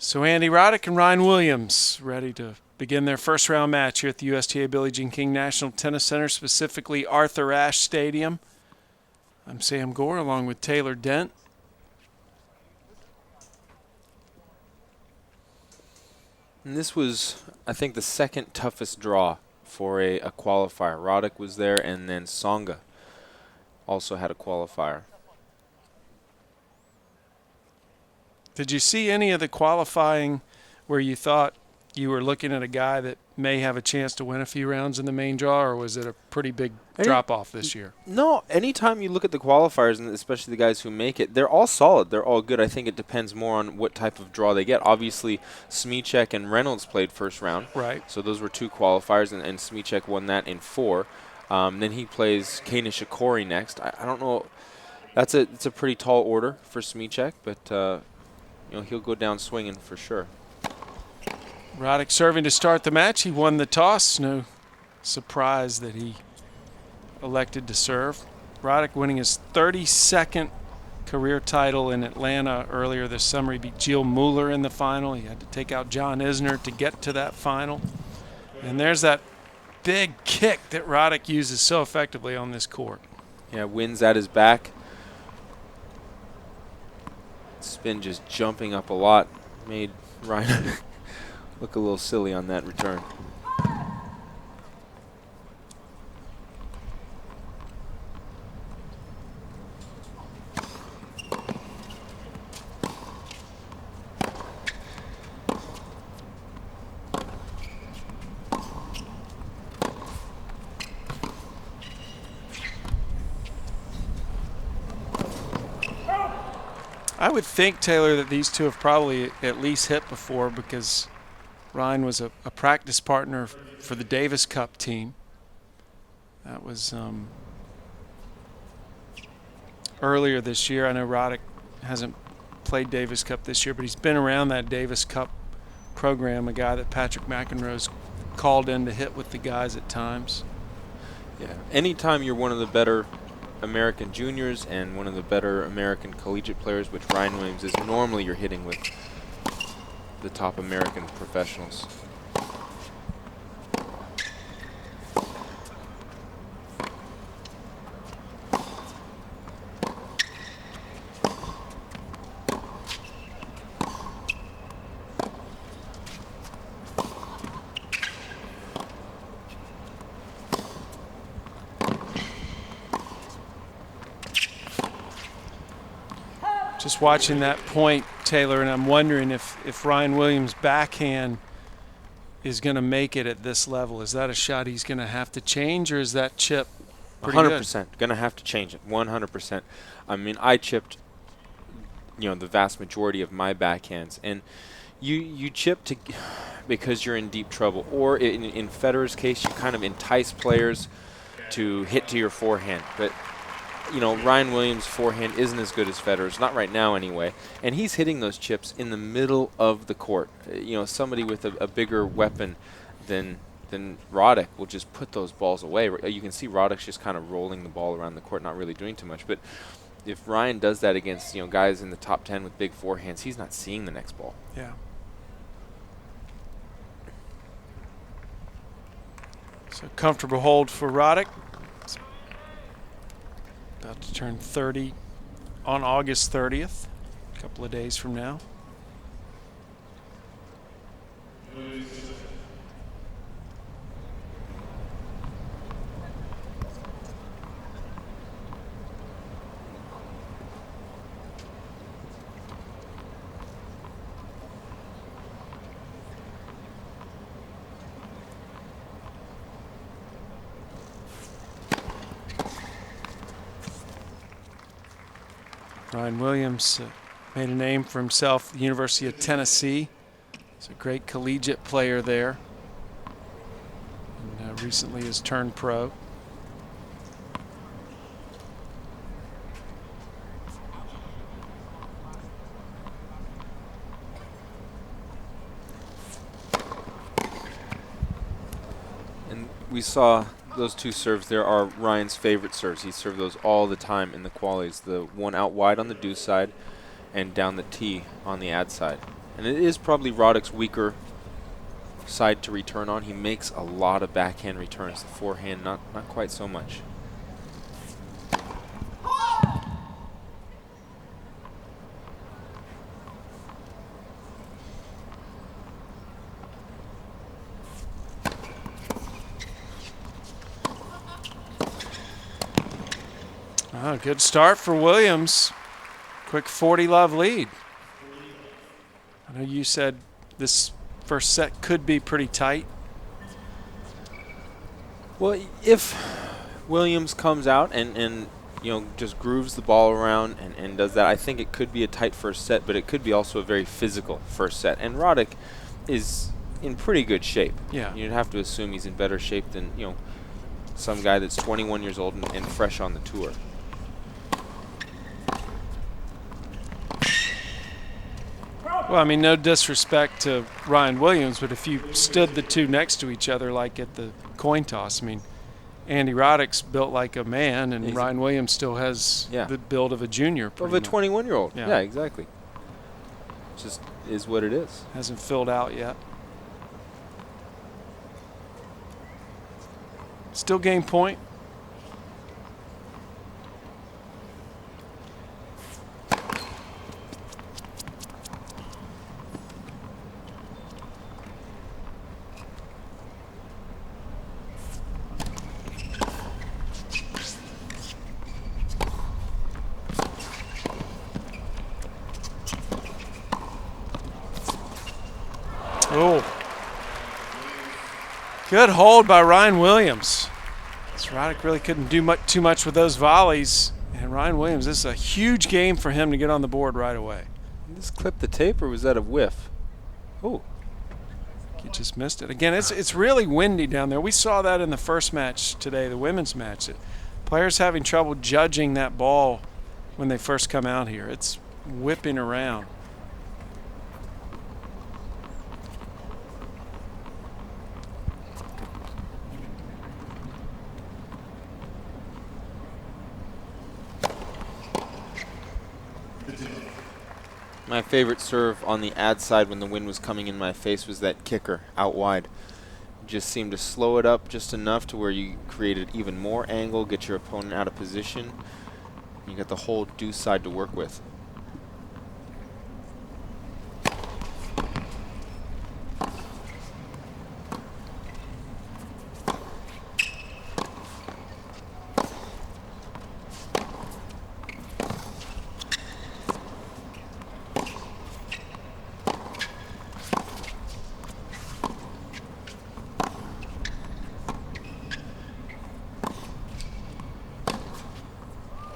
So Andy Roddick and Rhyne Williams ready to begin their first round match here at the USTA Billie Jean King National Tennis Center, specifically Arthur Ashe Stadium. I'm Sam Gore along with Taylor Dent. And this was, I think, the second toughest draw for a qualifier. Roddick was there, and then Tsonga also had a qualifier. Did you see any of the qualifying where you thought you were looking at a guy that may have a chance to win a few rounds in the main draw, or was it a pretty big drop-off this year? No, anytime you look at the qualifiers, and especially the guys who make it, they're all solid. They're all good. I think it depends more on what type of draw they get. Obviously, Smicek and Reynolds played first round. Right. So those were two qualifiers, and Smicek won that in 4. Then he plays Kei Nishikori next. I don't know. It's a pretty tall order for Smicek, but he'll go down swinging for sure. Roddick serving to start the match. He won the toss. No surprise that he elected to serve. Roddick winning his 32nd career title in Atlanta earlier this summer. He beat Gilles Muller in the final. He had to take out John Isner to get to that final. And there's that big kick that Roddick uses so effectively on this court. Yeah, wins at his back. Spin just jumping up a lot. Made Rhyne look a little silly on that return. I would think, Taylor, that these two have probably at least hit before, because Rhyne was a practice partner for the Davis Cup team. That was earlier this year. I know Roddick hasn't played Davis Cup this year, but he's been around that Davis Cup program, a guy that Patrick McEnroe's called in to hit with the guys at times. Yeah, anytime you're one of the better American juniors and one of the better American collegiate players, which Rhyne Williams is, normally you're hitting with the top American professionals. Just watching that point, Taylor, and I'm wondering if Rhyne Williams' backhand is going to make it at this level. Is that a shot he's going to have to change, or is that chip pretty 100%. Going to have to change it, 100%. I mean, I chipped, the vast majority of my backhands. And you chip because you're in deep trouble. Or in Federer's case, you kind of entice players to hit to your forehand. But Rhyne Williams' forehand isn't as good as Federer's, not right now anyway, and he's hitting those chips in the middle of the court. Somebody with a bigger weapon than Roddick will just put those balls away. You can see Roddick's just kind of rolling the ball around the court, not really doing too much. But if Rhyne does that against guys in the top 10 with big forehands, he's not seeing the next ball. Yeah. So comfortable hold for Roddick. About to turn 30 on August 30th, a couple of days from now. Rhyne Williams made a name for himself at the University of Tennessee. He's a great collegiate player there, and recently has turned pro. And we saw those two serves there are Ryan's favorite serves. He served those all the time in the qualies. The one out wide on the deuce side and down the tee on the ad side. And it is probably Roddick's weaker side to return on. He makes a lot of backhand returns. The forehand, not quite so much. Oh, good start for Williams. Quick 40-love lead. I know you said this first set could be pretty tight. Well, if Williams comes out and you know, just grooves the ball around and does that, I think it could be a tight first set, but it could be also a very physical first set. And Roddick is in pretty good shape. Yeah. You'd have to assume he's in better shape than, you know, some guy that's 21 years old and fresh on the tour. Well, I mean, no disrespect to Rhyne Williams, but if you stood the two next to each other like at the coin toss, I mean, Andy Roddick's built like a man, and Rhyne Williams still has the build of a junior. Of a 21-year-old. Yeah. Yeah, exactly. Just is what it is. Hasn't filled out yet. Still game point. Oh. Good hold by Rhyne Williams. Roddick really couldn't do too much with those volleys. And Rhyne Williams, this is a huge game for him to get on the board right away. Did this clip the tape, or was that a whiff? Oh. He just missed it. Again, it's really windy down there. We saw that in the first match today, the women's match. Players having trouble judging that ball when they first come out here. It's whipping around. My favorite serve on the ad side when the wind was coming in my face was that kicker out wide. Just seemed to slow it up just enough to where you created even more angle, get your opponent out of position. You got the whole deuce side to work with.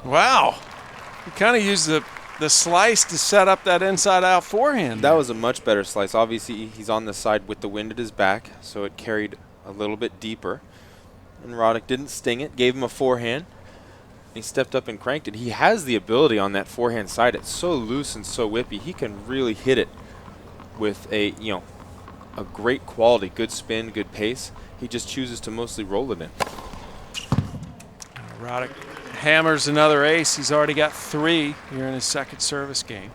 Wow. He kind of used the slice to set up that inside-out forehand. That was a much better slice. Obviously, he's on the side with the wind at his back, so it carried a little bit deeper. And Roddick didn't sting it, gave him a forehand. He stepped up and cranked it. He has the ability on that forehand side. It's so loose and so whippy. He can really hit it with a great quality, good spin, good pace. He just chooses to mostly roll it in. Roddick hammers another ace. He's already got 3 here in his second service game.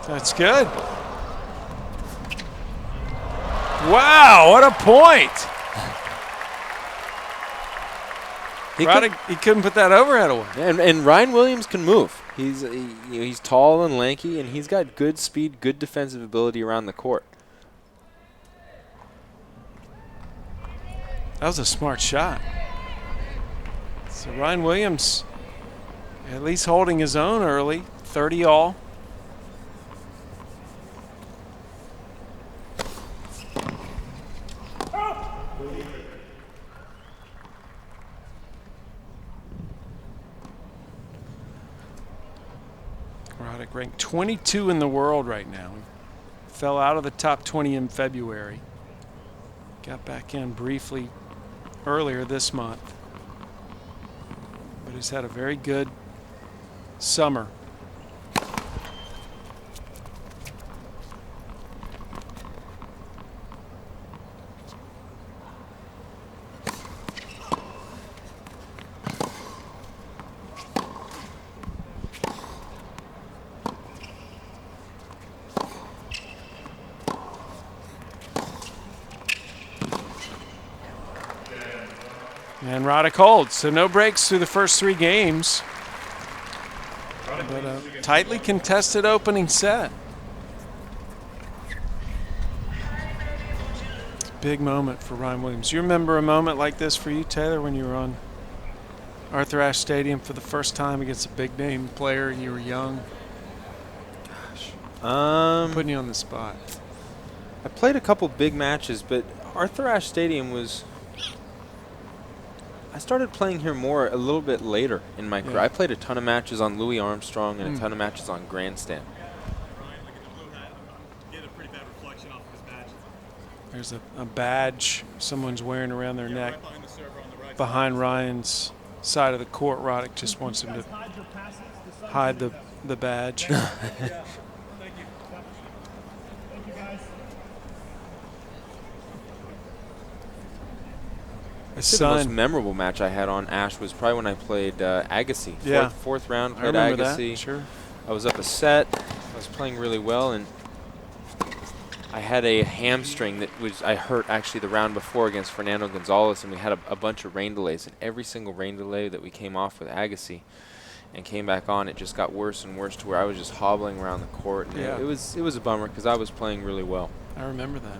That's good. Wow, what a point. Roddick, he couldn't put that overhead away. And Rhyne Williams can move. He's tall and lanky, and he's got good speed, good defensive ability around the court. That was a smart shot. So Rhyne Williams at least holding his own early, 30 all. Roddick Roddick, ranked 22 in the world right now. Fell out of the top 20 in February. Got back in briefly earlier this month. But he's had a very good summer. And Roddick holds, so no breaks through the first 3 games. But a tightly contested opening set. It's a big moment for Rhyne Williams. You remember a moment like this for you, Taylor, when you were on Arthur Ashe Stadium for the first time against a big name player and you were young? Gosh. Putting you on the spot. I played a couple big matches, but Arthur Ashe Stadium was... I started playing here more a little bit later in my career. I played a ton of matches on Louis Armstrong and a ton of matches on Grandstand. There's a badge someone's wearing around their neck behind Ryan's side of the court. Roddick just wants him to hide the badge. The most memorable match I had on Ashe was probably when I played Agassi. Fourth round, played Agassi. That, sure. I was up a set. I was playing really well, and I had a hamstring that I hurt actually the round before against Fernando Gonzalez, and we had a bunch of rain delays. And every single rain delay that we came off with Agassi and came back on, it just got worse and worse to where I was just hobbling around the court. And it was a bummer because I was playing really well. I remember that.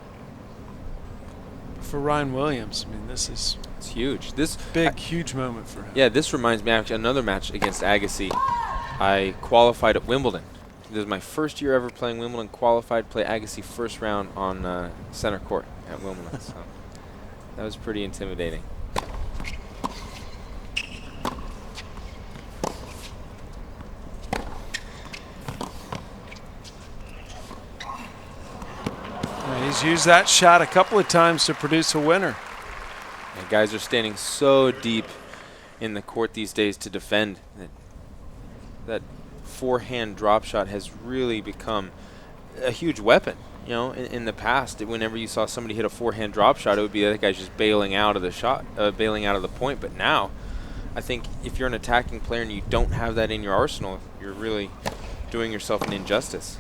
For Rhyne Williams, I mean, it's huge. Huge moment for him. Yeah, this reminds me actually another match against Agassi. I qualified at Wimbledon. This was my first year ever playing Wimbledon. Qualified, play Agassi first round on center court at Wimbledon. So that was pretty intimidating. He's used that shot a couple of times to produce a winner. And guys are standing so deep in the court these days to defend. That forehand drop shot has really become a huge weapon. You know, in the past, whenever you saw somebody hit a forehand drop shot, it would be that guy's just bailing out of the shot, bailing out of the point. But now, I think if you're an attacking player and you don't have that in your arsenal, you're really doing yourself an injustice.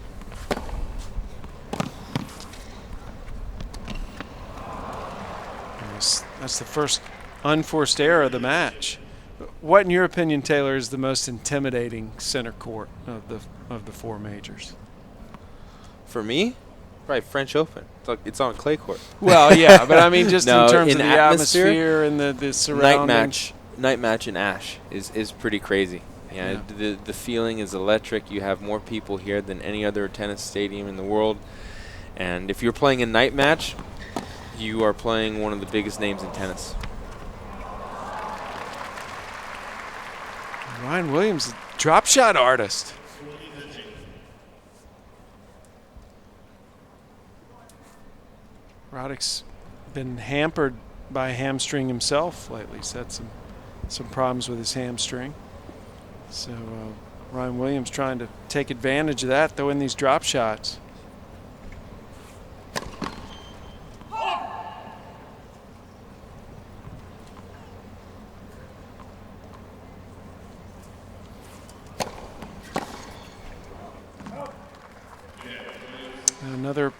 That's the first unforced error of the match. What, in your opinion, Taylor, is the most intimidating center court of the 4 majors? For me, probably French Open. It's on a clay court. Well, yeah, but I mean just no, in terms of the atmosphere and the night surroundings. match in Ashe is pretty crazy. Yeah, the feeling is electric. You have more people here than any other tennis stadium in the world. And if you're playing a night match, you are playing one of the biggest names in tennis. Rhyne Williams, drop shot artist. Roddick's been hampered by a hamstring himself lately. He's had some problems with his hamstring. So Rhyne Williams trying to take advantage of that, throwing these drop shots. Another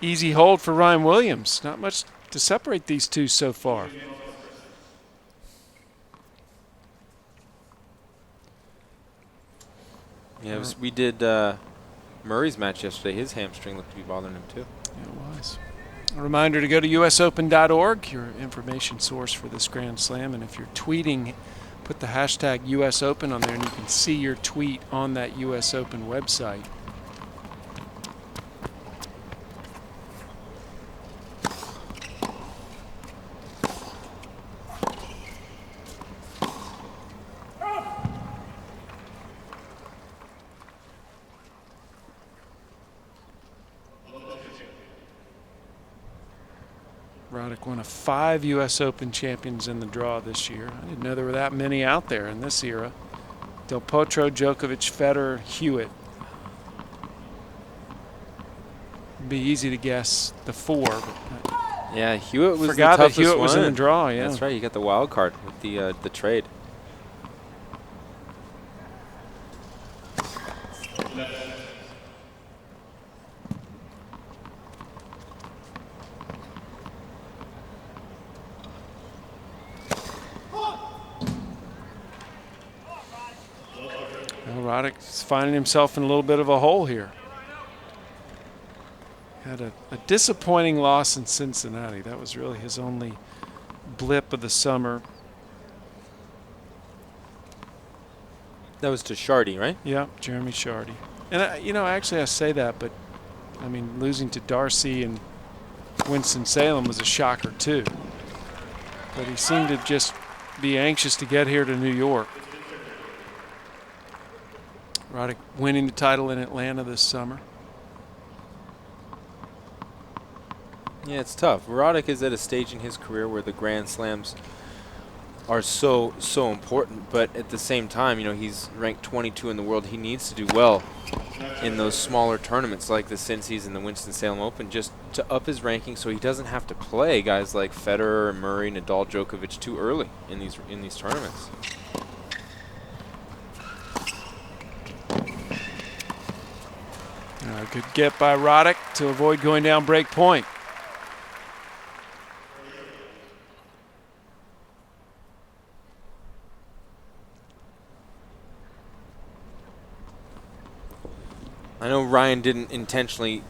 easy hold for Rhyne Williams. Not much to separate these two so far. Yeah, we did Murray's match yesterday. His hamstring looked to be bothering him too. Yeah, it was. A reminder to go to usopen.org, your information source for this Grand Slam. And if you're tweeting, put the hashtag US Open on there and you can see your tweet on that US Open website. Roddick, one of 5 U.S. Open champions in the draw this year. I didn't know there were that many out there in this era. Del Potro, Djokovic, Federer, Hewitt. It'd be easy to guess the 4. But yeah, Hewitt was forgot the toughest that Hewitt one. was in the draw. Yeah, that's right. You got the wild card with the trade. Roddick's finding himself in a little bit of a hole here. Had a disappointing loss in Cincinnati. That was really his only blip of the summer. That was to Shardy, right? Yeah, Jeremy Shardy. And, actually I say that, but, I mean, losing to Darcy and Winston-Salem was a shocker, too. But he seemed to just be anxious to get here to New York. Roddick winning the title in Atlanta this summer. Yeah, it's tough. Roddick is at a stage in his career where the Grand Slams are so important, but at the same time, he's ranked 22 in the world. He needs to do well in those smaller tournaments like the Cincy's and the Winston-Salem Open just to up his ranking so he doesn't have to play guys like Federer, Murray, Nadal, Djokovic too early in these tournaments. Good get by Roddick to avoid going down break point. I know Ryan didn't intentionally,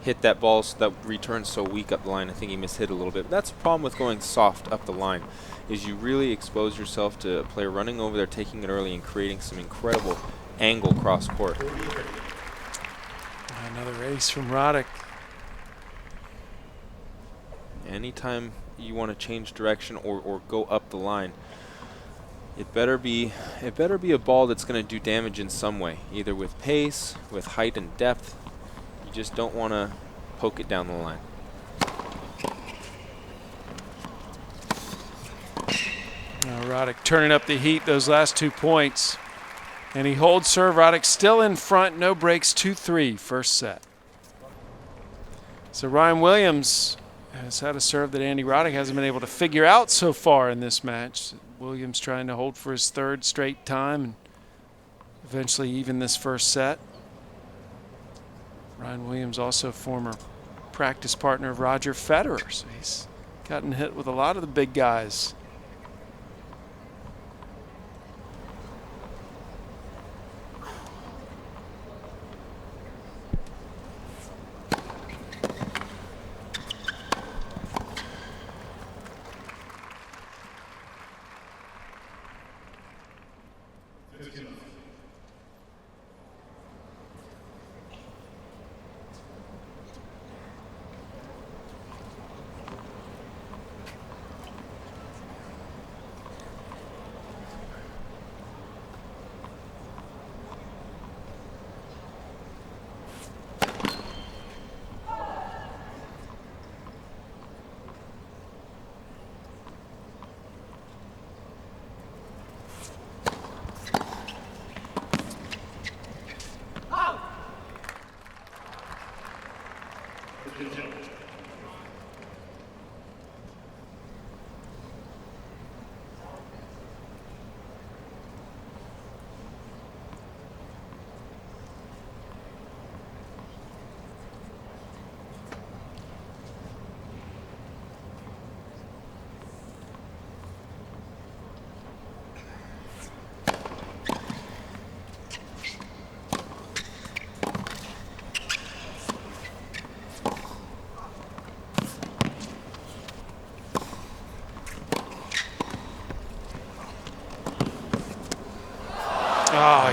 hit that ball so that return so weak up the line. I think he mishit a little bit. But that's the problem with going soft up the line, is you really expose yourself to a player running over there, taking it early, and creating some incredible angle cross court. Another ace from Roddick. Anytime you want to change direction or go up the line, it better be a ball that's going to do damage in some way, either with pace, with height and depth. You just don't want to poke it down the line. Roddick turning up the heat those last 2 points. And he holds serve. Roddick still in front. No breaks. 2-3 first set. So Rhyne Williams has had a serve that Andy Roddick hasn't been able to figure out so far in this match. Williams trying to hold for his 3rd straight time and eventually even this first set. Rhyne Williams also a former practice partner of Roger Federer. So he's gotten hit with a lot of the big guys.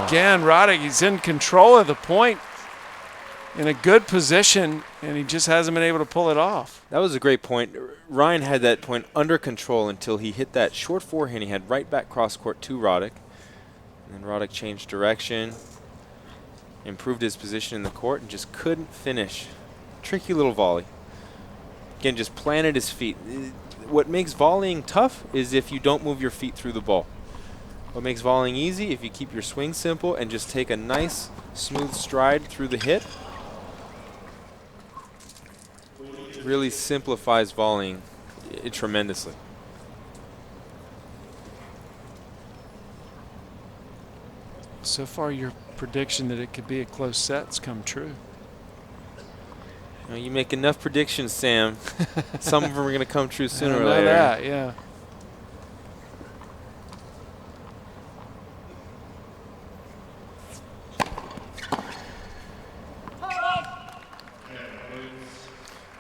Again, Roddick, he's in control of the point in a good position, and he just hasn't been able to pull it off. That was a great point. Ryan had that point under control until he hit that short forehand he had right back cross court to Roddick. And then Roddick changed direction, improved his position in the court, and just couldn't finish. Tricky little volley. Again, just planted his feet. What makes volleying tough is if you don't move your feet through the ball. What makes volleying easy, if you keep your swing simple and just take a nice, smooth stride through the hit. Really simplifies volleying tremendously. So far, your prediction that it could be a close set's come true. You know, you make enough predictions, Sam. Some of them are going to come true sooner or I know later. that, yeah.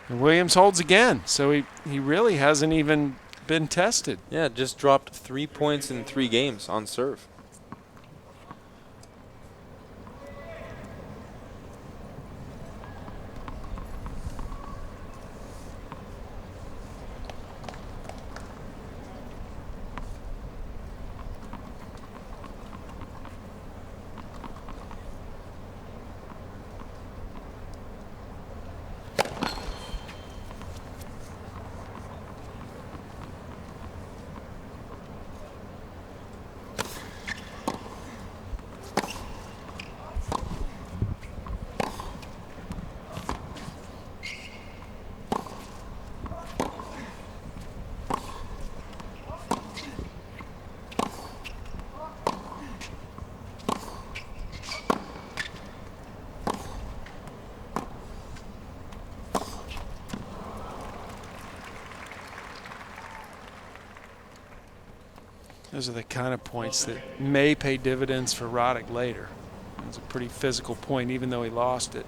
And Williams holds again, so he really hasn't even been tested. Yeah, just dropped 3 points in 3 games on serve. Those are the kind of points that may pay dividends for Roddick later. It was a pretty physical point, even though he lost it.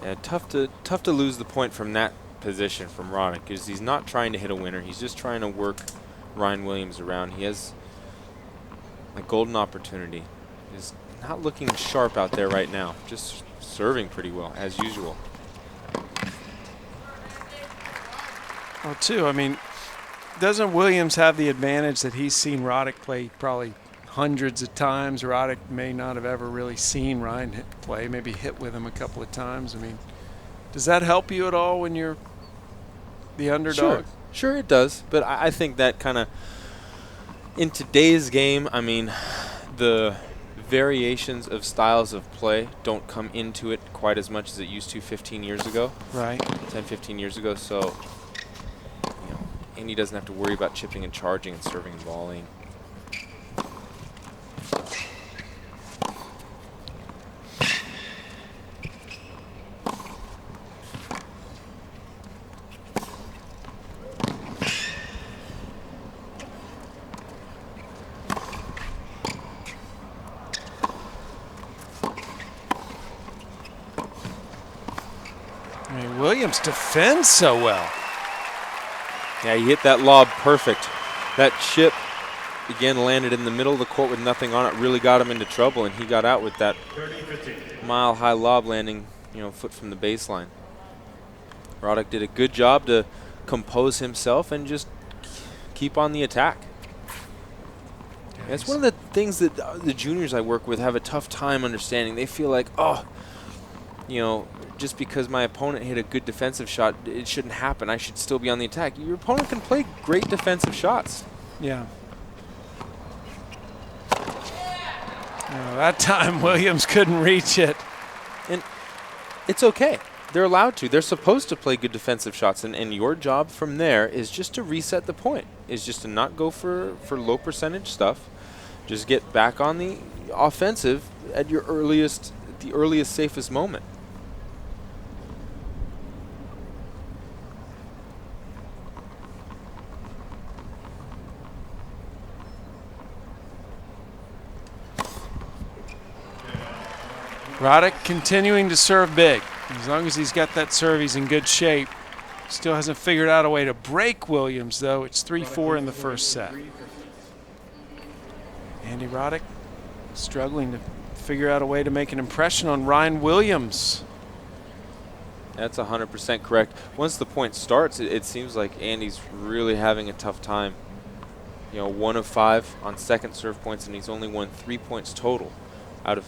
Yeah, tough to lose the point from that position from Roddick, because he's not trying to hit a winner. He's just trying to work Rhyne Williams around. He has a golden opportunity. He's not looking sharp out there right now. Just serving pretty well, as usual. Well, too, I mean, doesn't Williams have the advantage that he's seen Roddick play probably hundreds of times? Roddick may not have ever really seen Rhyne play, maybe hit with him a couple of times. I mean, does that help you at all when you're the underdog? Sure it does. But I think that kind of, in today's game, I mean, the variations of styles of play don't come into it quite as much as it used to 15 years ago. Right. 10, 15 years ago. So, Andy doesn't have to worry about chipping and charging and serving and volleying. I mean, Williams defends so well. Yeah, he hit that lob perfect. That chip, again, landed in the middle of the court with nothing on it. Really got him into trouble, and he got out with that mile-high lob landing, foot from the baseline. Roddick did a good job to compose himself and just keep on the attack. That's one of the things that the juniors I work with have a tough time understanding. They feel like, just because my opponent hit a good defensive shot, it shouldn't happen. I should still be on the attack. Your opponent can play great defensive shots. Yeah. That time Williams couldn't reach it. And it's okay. They're allowed to. They're supposed to play good defensive shots. And your job from there is just to reset the point, is just to not go for low percentage stuff. Just get back on the offensive at the earliest, safest moment. Roddick continuing to serve big. As long as he's got that serve, he's in good shape. Still hasn't figured out a way to break Williams, though. It's 3-4 in the first set. Andy Roddick struggling to figure out a way to make an impression on Rhyne Williams. That's 100% correct. Once the point starts, it seems like Andy's really having a tough time. 1 of 5 on second serve points, and he's only won 3 points total out of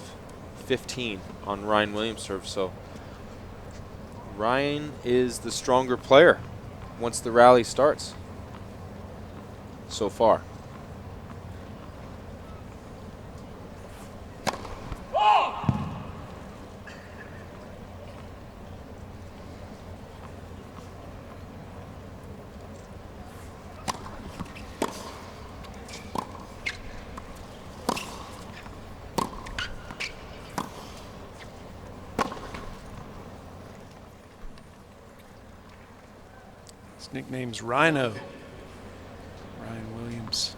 15 on Rhyne Williams' serve. So Rhyne is the stronger player once the rally starts so far. His nickname's Rhino. Rhyne Williams.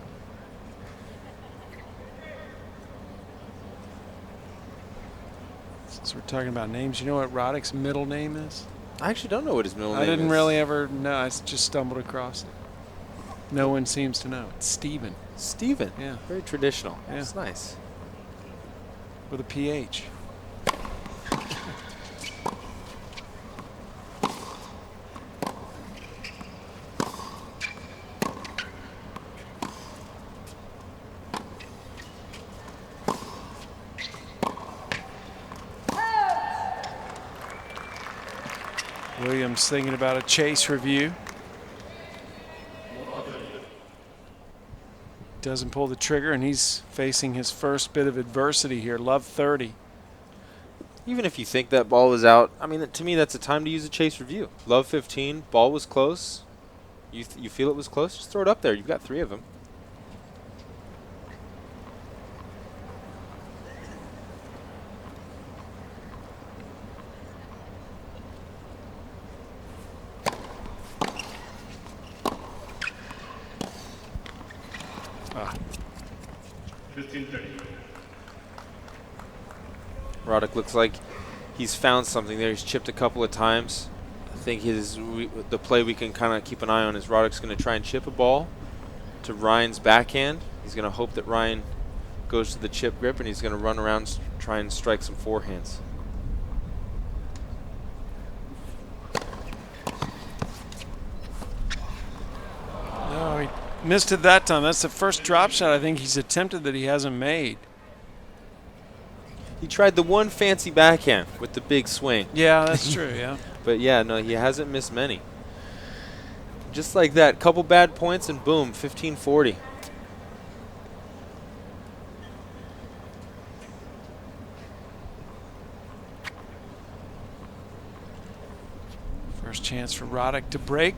Since we're talking about names, you know what Roddick's middle name is? I actually don't know what his middle name is. I didn't really ever know. I just stumbled across it. No one seems to know. It's Steven. Steven. Yeah. Very traditional. Yeah. That's nice. With a PH. Williams thinking about a chase review. Doesn't pull the trigger, and he's facing his first bit of adversity here. Love 30. Even if you think that ball was out, I mean, to me, that's a time to use a chase review. Love 15, ball was close. You feel it was close, just throw it up there. You've got 3 of them. Roddick looks like he's found something there. He's chipped a couple of times. I think the play we can kind of keep an eye on is Roddick's going to try and chip a ball to Ryan's backhand. He's going to hope that Ryan goes to the chip grip, and he's going to run around, try and strike some forehands. No, he missed it that time. That's the first drop shot I think he's attempted that he hasn't made. He tried the one fancy backhand with the big swing. Yeah, that's true, yeah. But yeah, no, he hasn't missed many. Just like that, couple bad points and boom, 15-40. First chance for Roddick to break.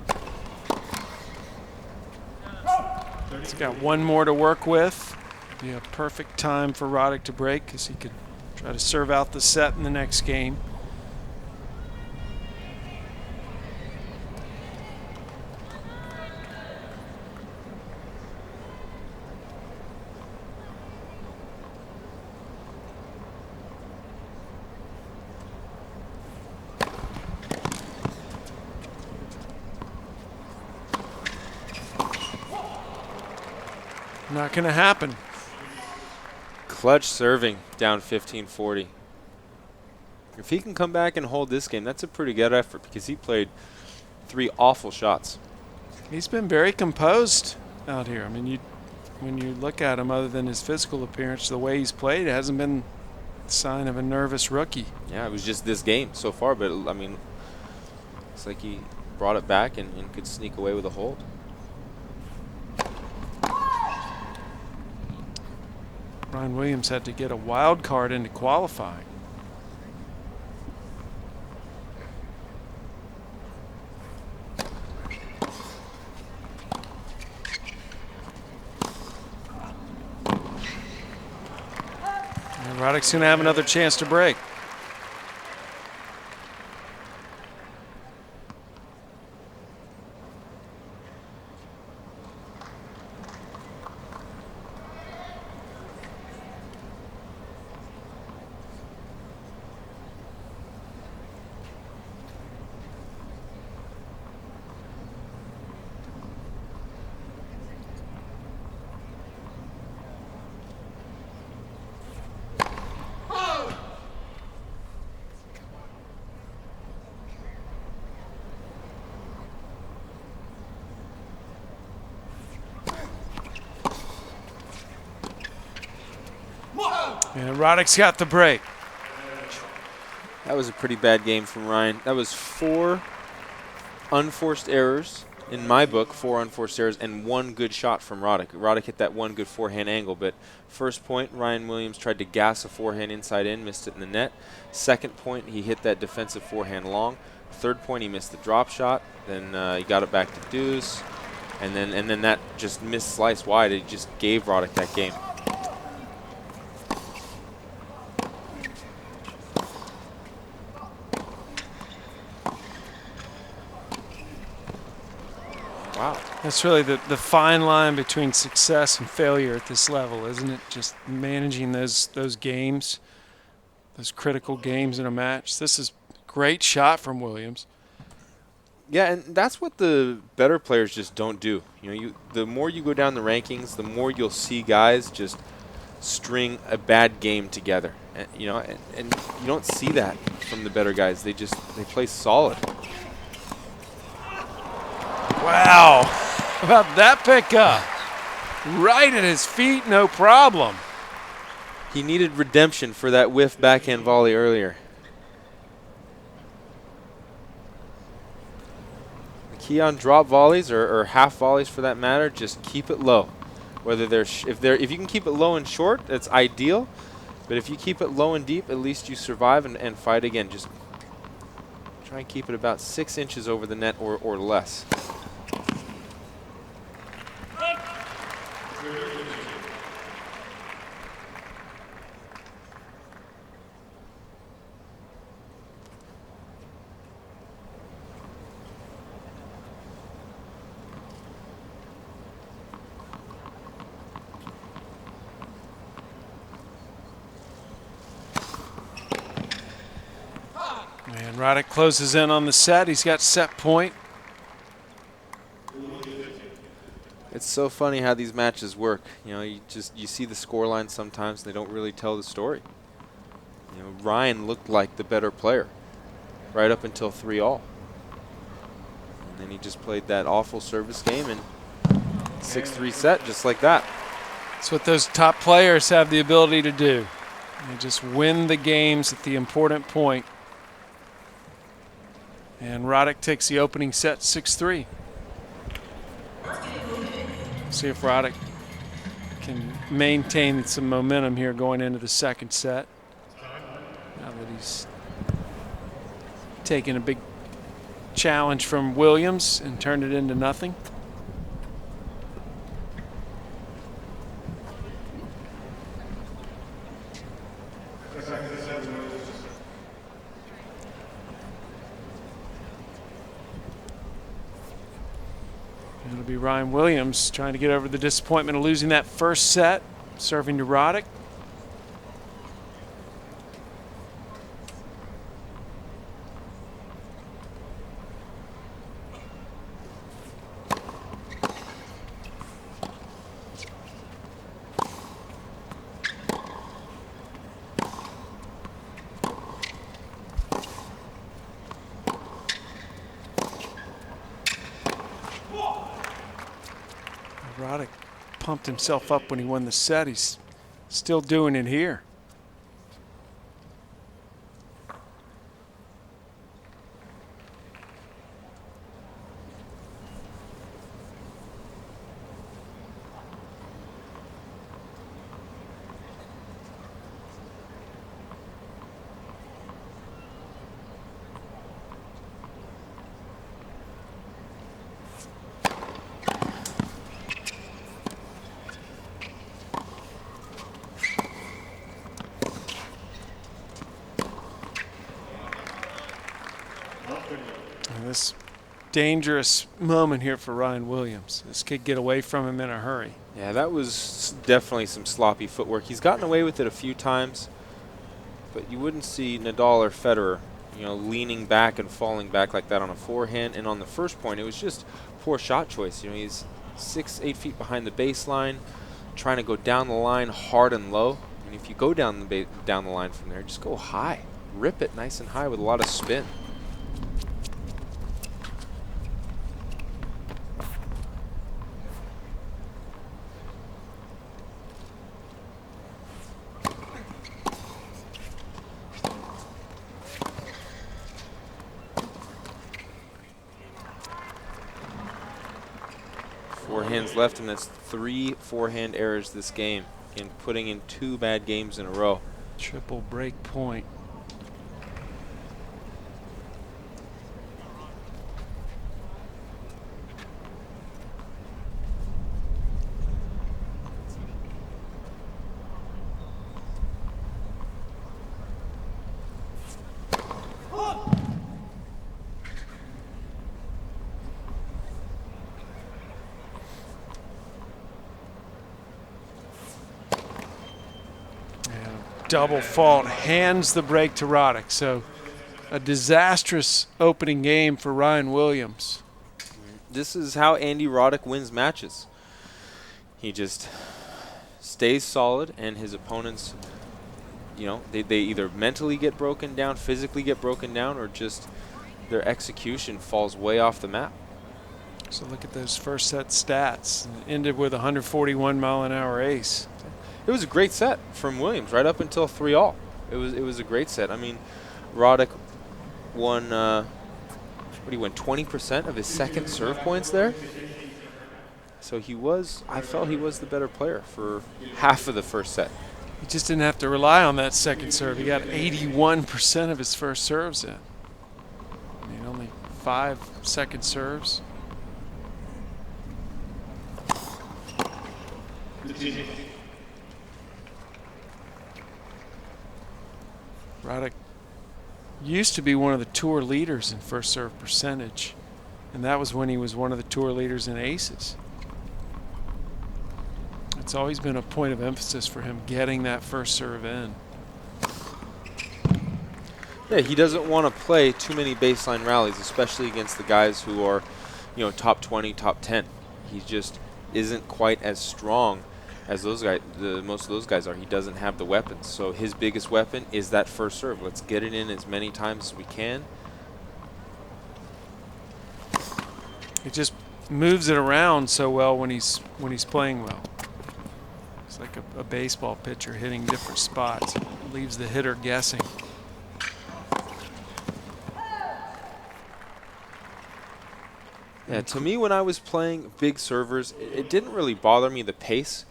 He's got one more to work with. Be a perfect time for Roddick to break because he could try to serve out the set in the next game. Not going to happen. Clutch serving down 15-40. If he can come back and hold this game, that's a pretty good effort because he played 3 awful shots. He's been very composed out here. I mean, when you look at him, other than his physical appearance, the way he's played, it hasn't been a sign of a nervous rookie. Yeah, it was just this game so far, but I mean, it's like he brought it back and could sneak away with a hold. Rhyne Williams had to get a wild card into qualifying. And Roddick's going to have another chance to break. And Roddick's got the break. That was a pretty bad game from Rhyne. That was 4 unforced errors. In my book, 4 unforced errors and 1 good shot from Roddick. Roddick hit that 1 good forehand angle, but first point, Rhyne Williams tried to gas a forehand inside in, missed it in the net. Second point, he hit that defensive forehand long. Third point, he missed the drop shot. Then he got it back to deuce, and then that just missed slice wide. It just gave Roddick that game. Wow. That's really the fine line between success and failure at this level, isn't it? Just managing those games, those critical games in a match. This is a great shot from Williams. Yeah, and that's what the better players just don't do. The more you go down the rankings, the more you'll see guys just string a bad game together. And you don't see that from the better guys. They play solid. Wow. How about that pickup? Right at his feet, no problem. He needed redemption for that whiff backhand volley earlier. The key on drop volleys or half volleys for that matter, just keep it low. Whether if you can keep it low and short, that's ideal. But if you keep it low and deep, at least you survive and fight again. Just try and keep it about 6 inches over the net or less. And Roddick closes in on the set. He's got set point. It's so funny how these matches work. You see the scoreline sometimes, and they don't really tell the story. Rhyne looked like the better player right up until 3-all. And then he just played that awful service game and 6-3 set just like that. That's what those top players have the ability to do. They just win the games at the important point. And Roddick takes the opening set 6-3. See if Roddick can maintain some momentum here going into the second set. Now that he's taken a big challenge from Williams and turned it into nothing. It'll be Rhyne Williams trying to get over the disappointment of losing that first set, serving to Roddick. Roddick pumped himself up when he won the set. He's still doing it here. This dangerous moment here for Rhyne Williams. This could get away from him in a hurry. Yeah, that was definitely some sloppy footwork. He's gotten away with it a few times, but you wouldn't see Nadal or Federer, leaning back and falling back like that on a forehand. And on the first point, it was just poor shot choice. He's 6-8 feet behind the baseline, trying to go down the line hard and low. And if you go down the line from there, just go high, rip it nice and high with a lot of spin. forehands left, and that's 3 forehand errors this game, and putting in 2 bad games in a row. Triple break point. Double fault, hands the break to Roddick. So a disastrous opening game for Rhyne Williams. This is how Andy Roddick wins matches. He just stays solid, and his opponents, they either mentally get broken down, physically get broken down, or just their execution falls way off the map. So look at those first set stats. It ended with a 141-mile-an-hour ace. It was a great set from Williams right up until 3-all. It was a great set. I mean, Roddick won 20% of his second serve points there. So I felt he was the better player for half of the first set. He just didn't have to rely on that second serve. He got 81% of his first serves in. I mean, only 5 second serves. Roddick used to be one of the tour leaders in first serve percentage, and that was when he was one of the tour leaders in aces. It's always been a point of emphasis for him getting that first serve in. Yeah, he doesn't want to play too many baseline rallies, especially against the guys who are, top 20, top 10. He just isn't quite as strong as those guys, most of those guys are. He doesn't have the weapons. So his biggest weapon is that first serve. Let's get it in as many times as we can. He just moves it around so well when he's playing well. It's like a baseball pitcher hitting different spots. It leaves the hitter guessing. Yeah, to me, when I was playing big servers, it didn't really bother me, the pace,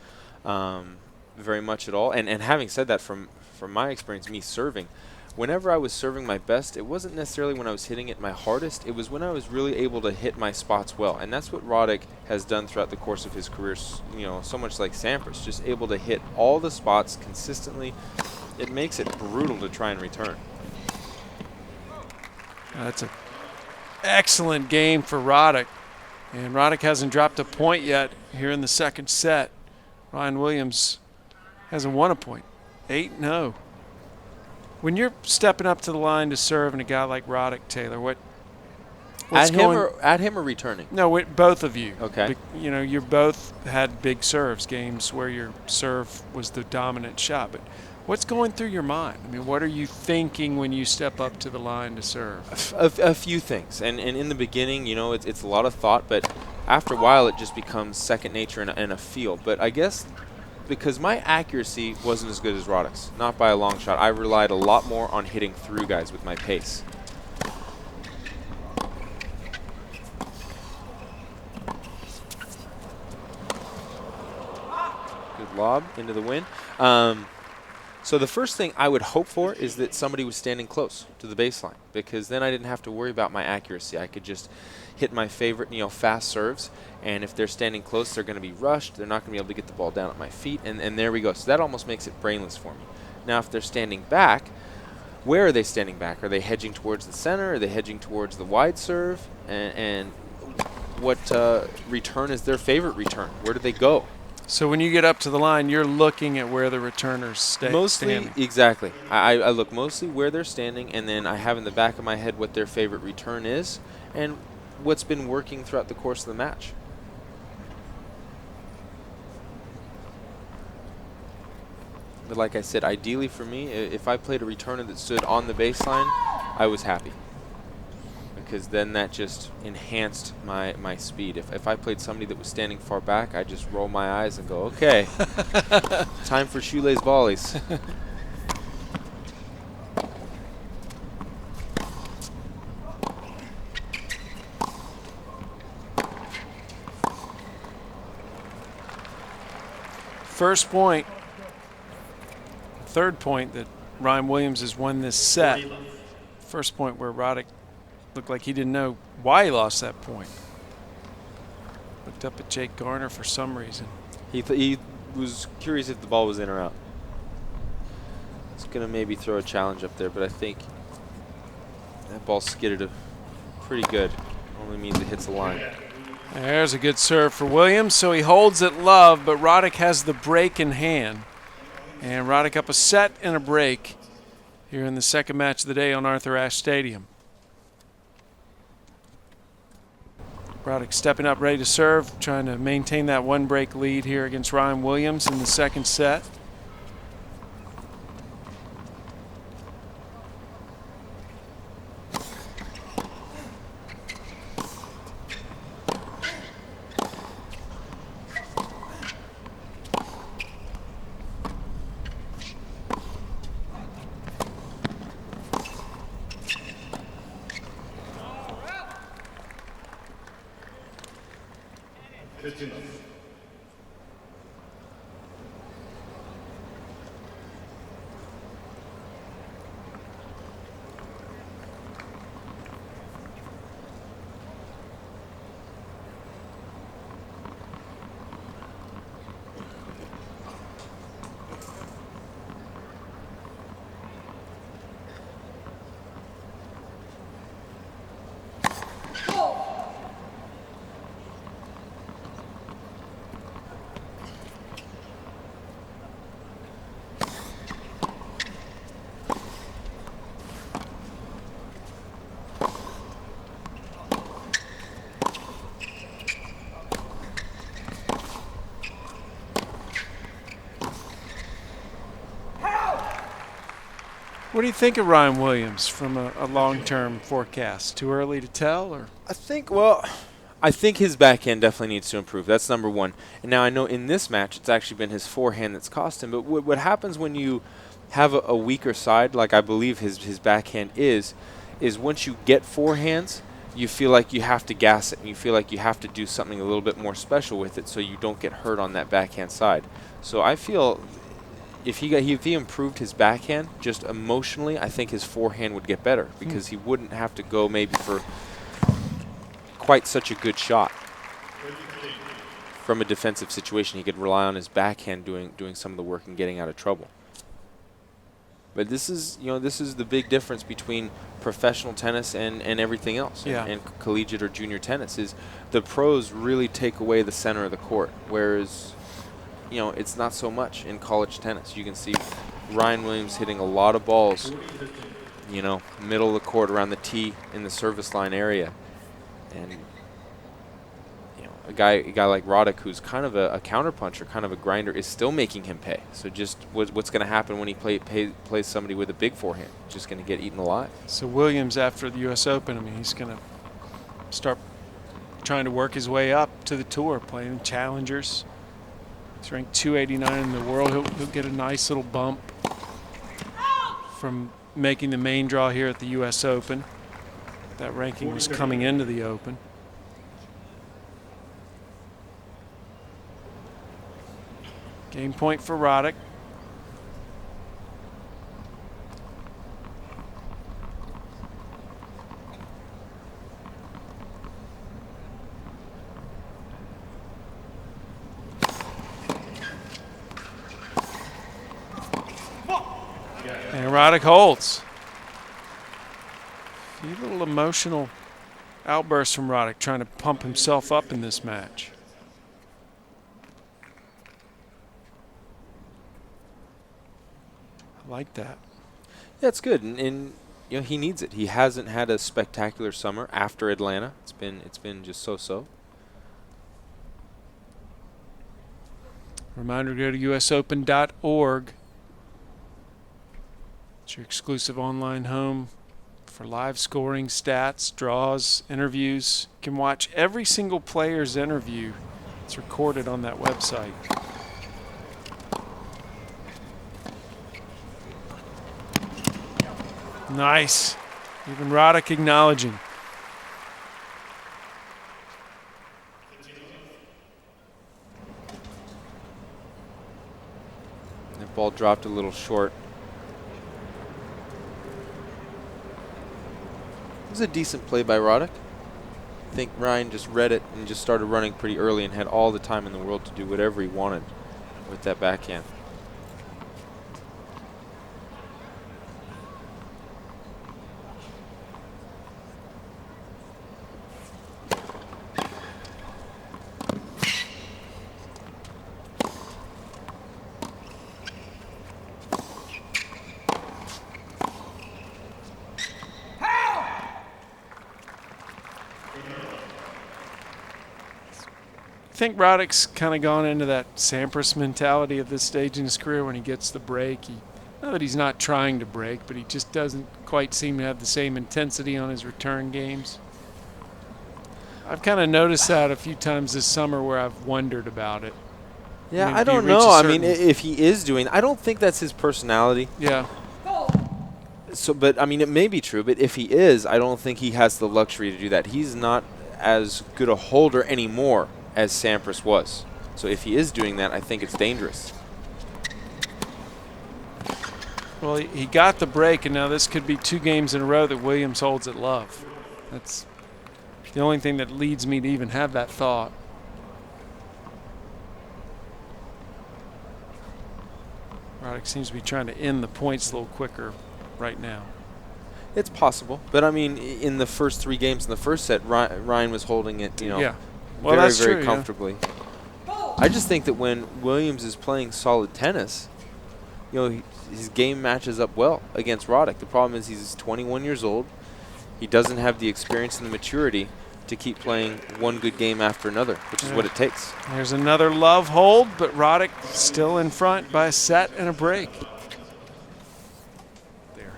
very much at all. And having said that, from my experience, me serving, whenever I was serving my best, it wasn't necessarily when I was hitting it my hardest. It was when I was really able to hit my spots well. And that's what Roddick has done throughout the course of his career, so much like Sampras, just able to hit all the spots consistently. It makes it brutal to try and return. That's an excellent game for Roddick. And Roddick hasn't dropped a point yet here in the second set. Rhyne Williams hasn't won a point. 8-0. When you're stepping up to the line to serve and a guy like Roddick, Taylor, what's at him or returning? No, both of you. Okay. You both had big serves, games where your serve was the dominant shot. But what's going through your mind? I mean, what are you thinking when you step up to the line to serve? A few things. And in the beginning, it's a lot of thought, but after a while it just becomes second nature and a feel. But I guess because my accuracy wasn't as good as Roddick's, not by a long shot. I relied a lot more on hitting through guys with my pace. Good lob into the wind. So the first thing I would hope for is that somebody was standing close to the baseline, because then I didn't have to worry about my accuracy. I could just hit my favorite, fast serves, and if they're standing close, they're going to be rushed. They're not going to be able to get the ball down at my feet, and there we go. So that almost makes it brainless for me. Now, if they're standing back, where are they standing back? Are they hedging towards the center? Are they hedging towards the wide serve? And what return is their favorite return? Where do they go? So when you get up to the line, you're looking at where the returners standing. Exactly. I look mostly where they're standing, and then I have in the back of my head what their favorite return is and what's been working throughout the course of the match. But like I said, ideally for me, if I played a returner that stood on the baseline, I was happy, because then that just enhanced my speed. If I played somebody that was standing far back, I just roll my eyes and go, okay, time for shoelace volleys. first point, third point that Rhyne Williams has won this set. First point where Roddick looked like he didn't know why he lost that point. Looked up at Jake Garner for some reason. He was curious if the ball was in or out. He's going to maybe throw a challenge up there, but I think that ball skidded pretty good. Only means it hits the line. There's a good serve for Williams, so he holds it love, but Roddick has the break in hand. And Roddick up a set and a break here in the second match of the day on Arthur Ashe Stadium. Roddick stepping up, ready to serve, trying to maintain that one break lead here against Rhyne Williams in the second set. What do you think of Rhyne Williams from a long-term forecast? Too early to tell, or? I think his backhand definitely needs to improve. That's number one. And now I know in this match it's actually been his forehand that's cost him. But what happens when you have a weaker side, like I believe his backhand is once you get forehands, you feel like you have to gas it, and you feel like you have to do something a little bit more special with it so you don't get hurt on that backhand side. So I feel if he improved his backhand just emotionally, I think his forehand would get better because he wouldn't have to go maybe for quite such a good shot from a defensive situation. He could rely on his backhand doing some of the work and getting out of trouble. But this is the big difference between professional tennis and everything else, and collegiate or junior tennis, is the pros really take away the center of the court, whereas it's not so much in college tennis. You can see Rhyne Williams hitting a lot of balls, middle of the court around the tee in the service line area. And a guy like Roddick, who's kind of a counterpuncher, kind of a grinder, is still making him pay. So just what's going to happen when he plays somebody with a big forehand? Just going to get eaten alive. So Williams, after the U.S. Open, I mean, he's going to start trying to work his way up to the tour, playing challengers. He's ranked 289 in the world. He'll get a nice little bump from making the main draw here at the U.S. Open. That ranking was coming into the Open. Game point for Roddick. And Roddick holds. A few little emotional outbursts from Roddick, trying to pump himself up in this match. I like that. Yeah, it's good, and he needs it. He hasn't had a spectacular summer after Atlanta. It's been just so-so. Reminder to go to usopen.org. It's your exclusive online home for live scoring, stats, draws, interviews. You can watch every single player's interview. It's recorded on that website. Nice. Even Roddick acknowledging. That ball dropped a little short. It was a decent play by Roddick. I think Rhyne just read it and just started running pretty early and had all the time in the world to do whatever he wanted with that backhand. I think Roddick's kind of gone into that Sampras mentality at this stage in his career when he gets the break. Not that he's not trying to break, but he just doesn't quite seem to have the same intensity on his return games. I've kind of noticed that a few times this summer where I've wondered about it. Yeah, I mean, I do you don't reach know. a I mean, certain- if he is doing, I don't think that's his personality. Yeah. So, but I mean, it may be true. But if he is, I don't think he has the luxury to do that. He's not as good a holder anymore as Sampras was. So if he is doing that, I think it's dangerous. Well, he got the break, and now this could be 2 games in a row that Williams holds at love. That's the only thing that leads me to even have that thought. Roddick seems to be trying to end the points a little quicker right now. It's possible, but I mean, in the first 3 games in the first set, Rhyne was holding it, you know, Yeah. Well, very, that's very true, yeah. comfortably. I just think that when Williams is playing solid tennis, you know, his game matches up well against Roddick. The problem is he's 21 years old. He doesn't have the experience and the maturity to keep playing one good game after another, which is what it takes. There's another love hold, but Roddick still in front by a set and a break. There.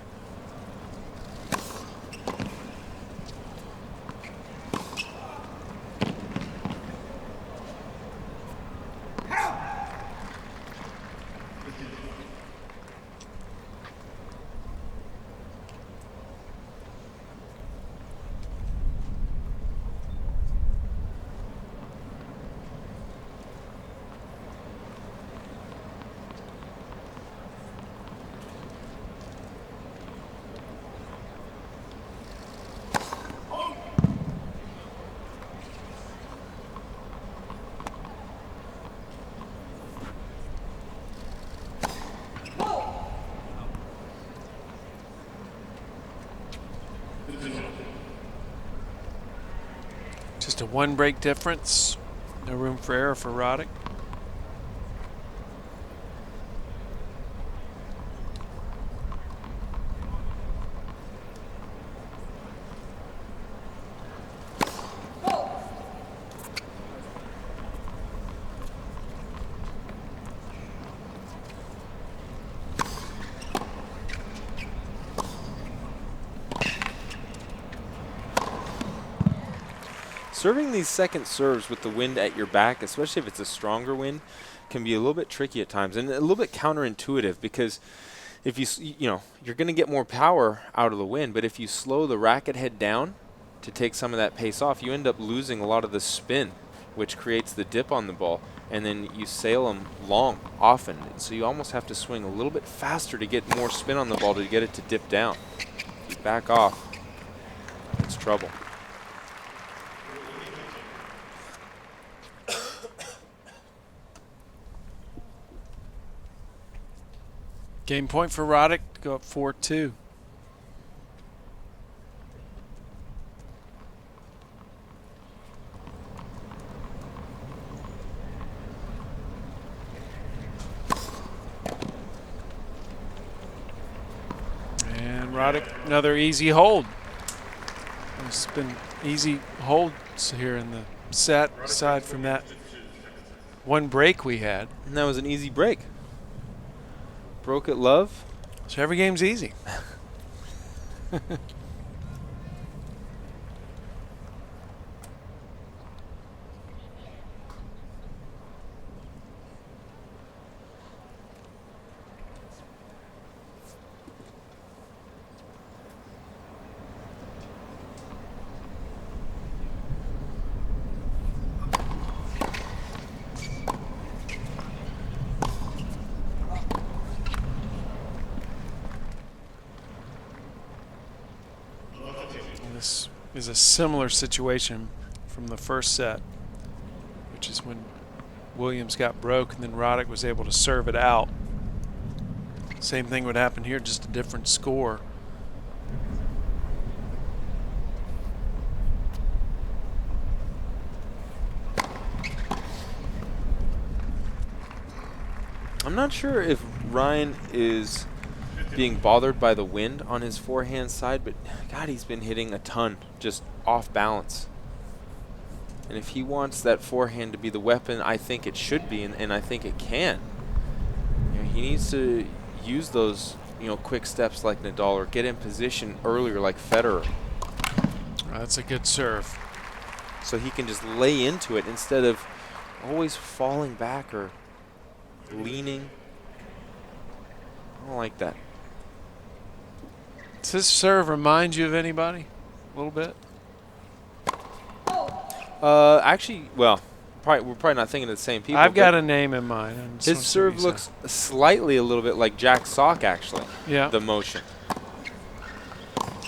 Just a 1 break difference. No room for error for Roddick. Serving these second serves with the wind at your back, especially if it's a stronger wind, can be a little bit tricky at times and a little bit counterintuitive, because if you're going to get more power out of the wind, but if you slow the racket head down to take some of that pace off, you end up losing a lot of the spin, which creates the dip on the ball, and then you sail them long often. So you almost have to swing a little bit faster to get more spin on the ball to get it to dip down. If you back off, it's trouble. Game point for Roddick to go up 4-2. And Roddick, another easy hold. It's been easy holds here in the set, aside from that 1 break we had. And that was an easy break. Broke at love. So every game's easy. This is a similar situation from the first set, which is when Williams got broke and then Roddick was able to serve it out. Same thing would happen here, just a different score. I'm not sure if Rhyne is being bothered by the wind on his forehand side, but God, he's been hitting a ton, just off balance. And if he wants that forehand to be the weapon, I think it should be, and I think it can. You know, he needs to use those, quick steps like Nadal, or get in position earlier like Federer. That's a good serve. So he can just lay into it instead of always falling back or leaning. I don't like that. Does this serve remind you of anybody? A little bit? Actually, well, we're probably not thinking of the same people. I've got a name in mind. His serve looks slightly a little bit like Jack Sock, actually. Yeah. The motion.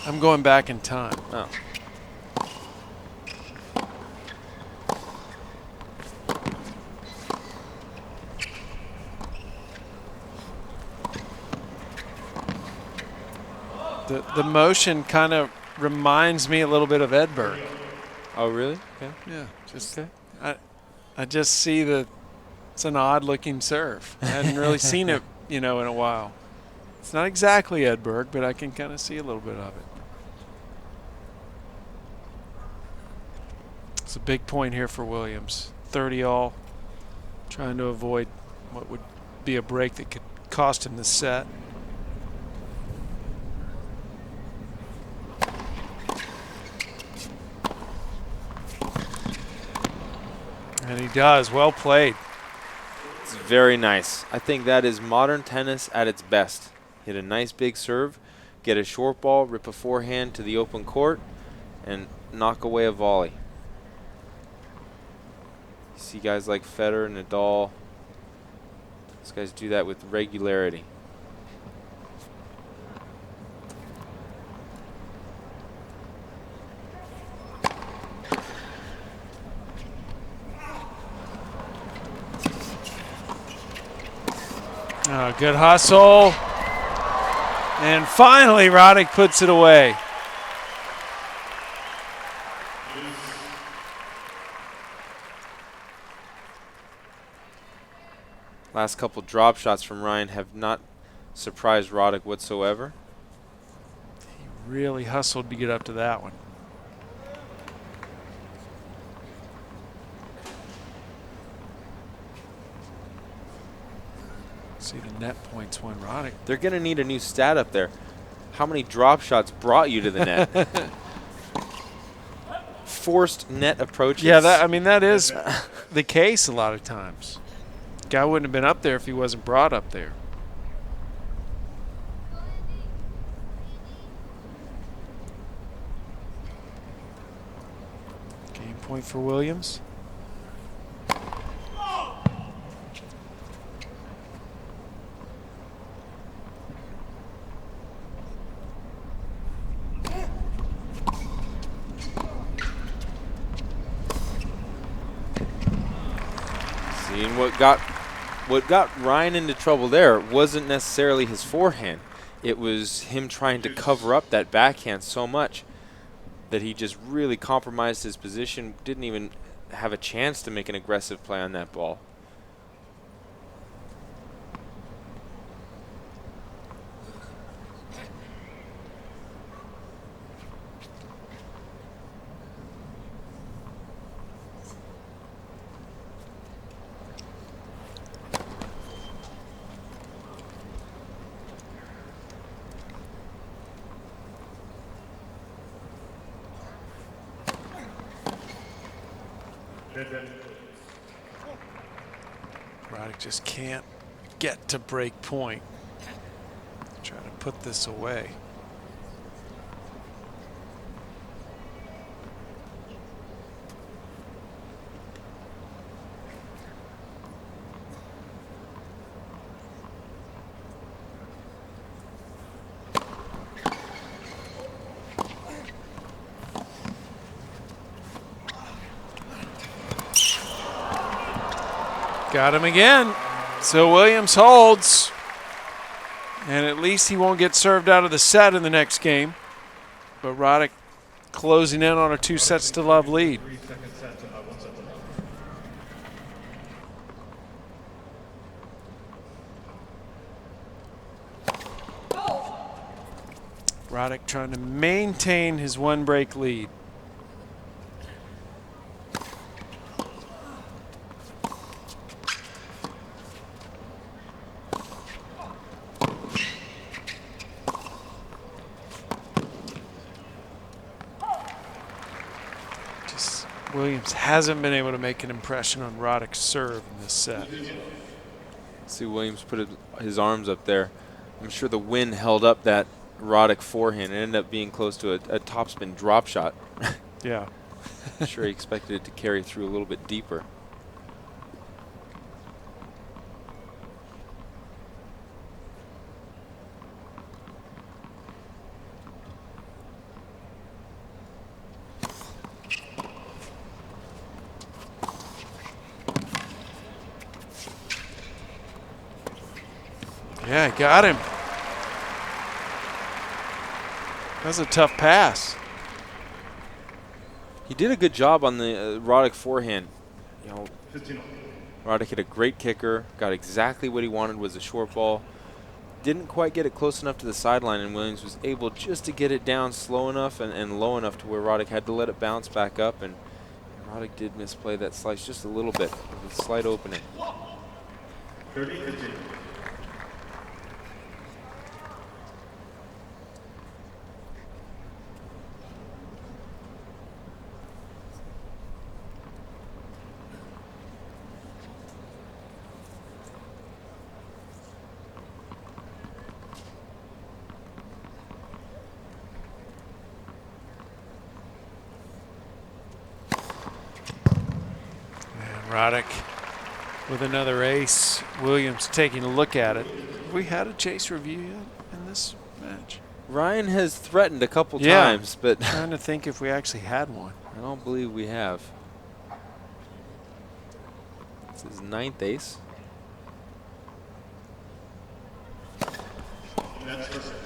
I'm going back in time. Oh. The motion kind of reminds me a little bit of Edberg. Oh, really? Okay. Yeah. Just okay. I just see it's an odd-looking serve. I hadn't really seen it, in a while. It's not exactly Edberg, but I can kind of see a little bit of it. It's a big point here for Williams. 30-all, trying to avoid what would be a break that could cost him the set. And he does. Well played. It's very nice. I think that is modern tennis at its best. Hit a nice big serve, get a short ball, rip a forehand to the open court, and knock away a volley. You see guys like Federer, Nadal. These guys do that with regularity. Oh, good hustle. And finally, Roddick puts it away. Last couple drop shots from Rhyne have not surprised Roddick whatsoever. He really hustled to get up to that one. See the net points when Roddick. They're going to need a new stat up there. How many drop shots brought you to the net? Forced net approaches. Yeah, that is the case a lot of times. Guy wouldn't have been up there if he wasn't brought up there. Game point for Williams. And what got Rhyne into trouble there wasn't necessarily his forehand. It was him trying to cover up that backhand so much that he just really compromised his position, didn't even have a chance to make an aggressive play on that ball. Roddick just can't get to break point. Try to put this away. Got him again. So Williams holds. And at least he won't get served out of the set in the next game. But Roddick closing in on a 2-sets-to-love lead. Roddick trying to maintain his one-break lead. Williams hasn't been able to make an impression on Roddick's serve in this set. See Williams put his arms up there. I'm sure the wind held up that Roddick forehand. It ended up being close to a topspin drop shot. Yeah. I'm sure he expected it to carry through a little bit deeper. Yeah, got him. That's a tough pass. He did a good job on the Roddick forehand. You know, Roddick hit a great kicker, got exactly what he wanted, was a short ball. Didn't quite get it close enough to the sideline, and Williams was able just to get it down slow enough and low enough to where Roddick had to let it bounce back up, and Roddick did misplay that slice just a little bit with a slight opening. 30-15. Roddick with another ace. Williams taking a look at it. Have we had a chase review yet in this match? Ryan has threatened a couple times, but trying to think if we actually had one. I don't believe we have. This is 9th ace. That's perfect.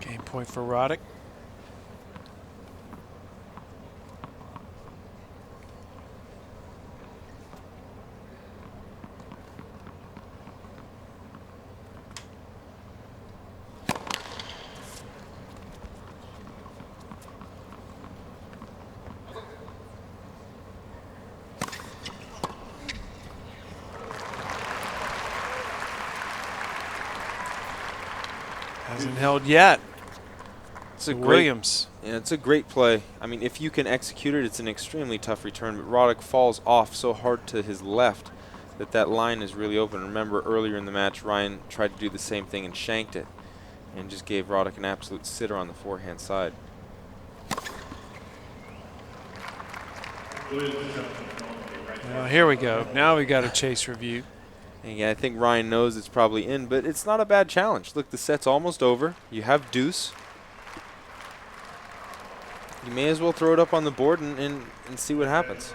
Game point for Roddick. Hasn't held yet. It's a Williams. Yeah, it's a great play. I mean, if you can execute it, it's an extremely tough return. But Roddick falls off so hard to his left that line is really open. Remember earlier in the match, Ryan tried to do the same thing and shanked it, and just gave Roddick an absolute sitter on the forehand side. Well, here we go. Now we got a chase review. And yeah, I think Ryan knows it's probably in, but it's not a bad challenge. Look, the set's almost over. You have deuce. You may as well throw it up on the board and see what happens.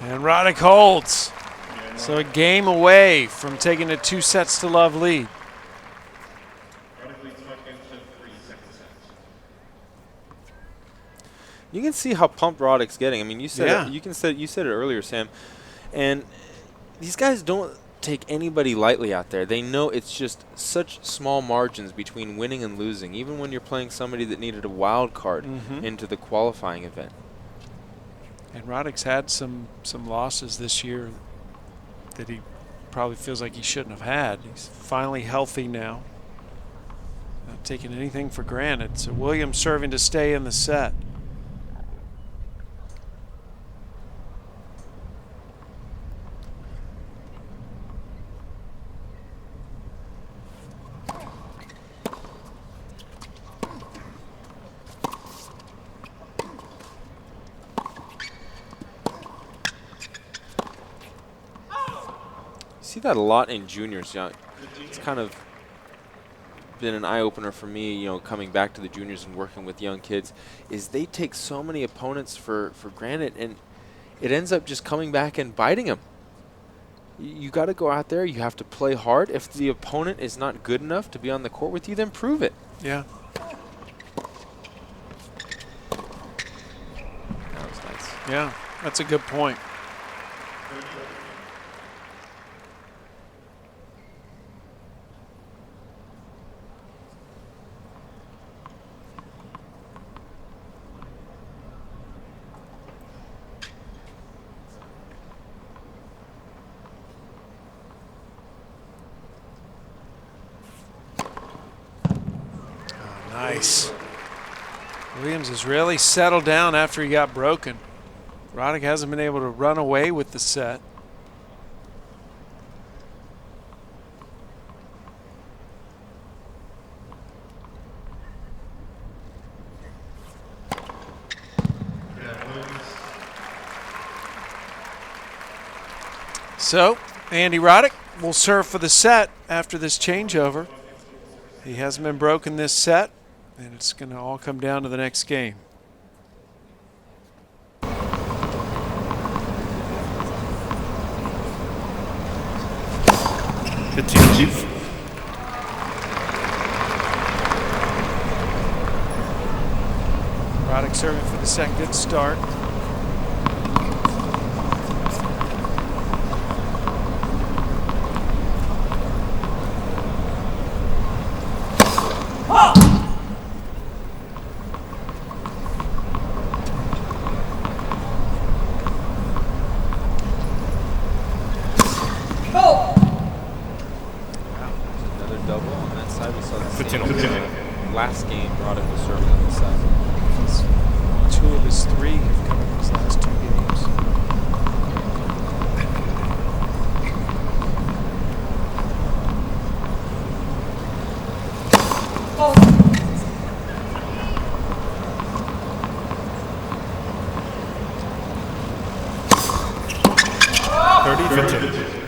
And Roddick holds. So a game away from taking a 2-sets-to-love lead. You can see how pumped Roddick's getting. I mean, you said Yeah. you said it earlier, Sam. And these guys don't take anybody lightly out there. They know it's just such small margins between winning and losing, even when you're playing somebody that needed a wild card into the qualifying event. And Roddick's had some losses this year that he probably feels like he shouldn't have had. He's finally healthy now. Not taking anything for granted. So Williams serving to stay in the set. See that a lot in juniors. It's kind of been an eye-opener for me, coming back to the juniors and working with young kids, is they take so many opponents for granted, and it ends up just coming back and biting them. You got to go out there. You have to play hard. If the opponent is not good enough to be on the court with you, then prove it. Yeah. That was nice. Yeah, that's a good point. Nice. Williams has really settled down after he got broken. Roddick hasn't been able to run away with the set. So, Andy Roddick will serve for the set after this changeover. He hasn't been broken this set, and it's going to all come down to the next game. Roddick serving for the second good start. Last game, Roddick was serving on the side. Two of his three have come in his last 2 games. Oh. 30-15.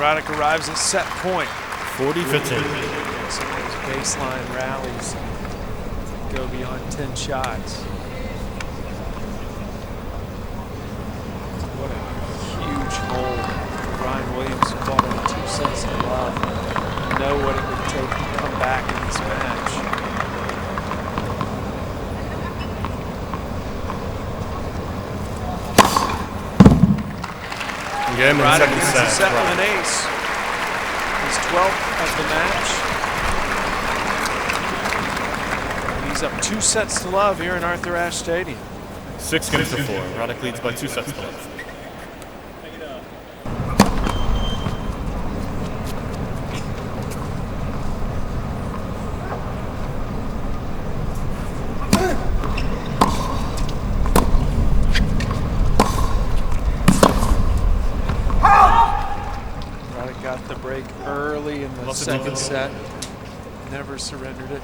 Roddick arrives at set point. 40-15. Some of those baseline rallies go beyond 10 shots. What a huge hole for Rhyne Williams, who bought him 2 sets of love. Know what it would take to come back in this match. Again, Roddick second gets the set. set with an ace. His 12th of the match. He's up 2 sets to love here in Arthur Ashe Stadium. 6 games to 4. Roddick leads by 2 sets to 1. break early in the Lots of second different- set. Never surrendered it.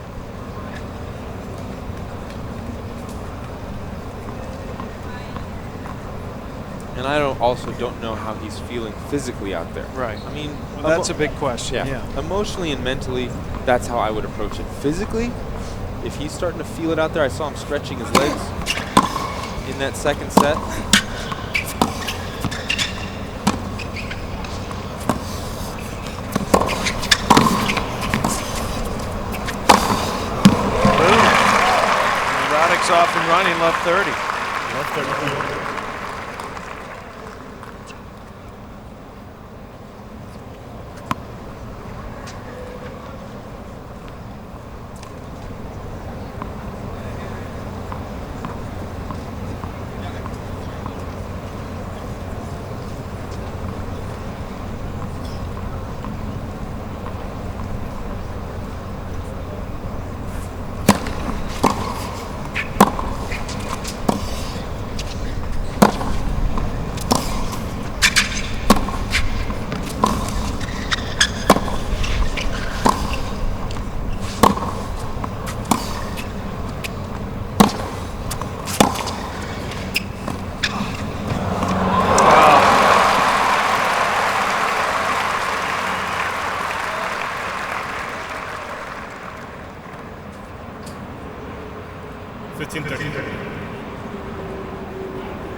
And I also don't know how he's feeling physically out there. Right. I mean, Well, that's a big question. Yeah. Emotionally and mentally, that's how I would approach it. Physically, if he's starting to feel it out there, I saw him stretching his legs in that second set. Roddick's off and running, love 30. Love 30.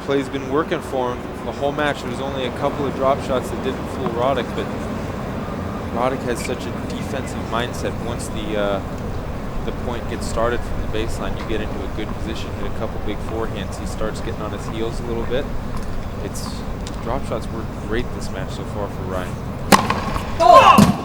Play's been working for him the whole match. There was only a couple of drop shots that didn't fool Roddick, but Roddick has such a defensive mindset. Once the point gets started from the baseline, you get into a good position, hit a couple big forehands. He starts getting on his heels a little bit. Drop shots were great this match so far for Rhyne. Oh!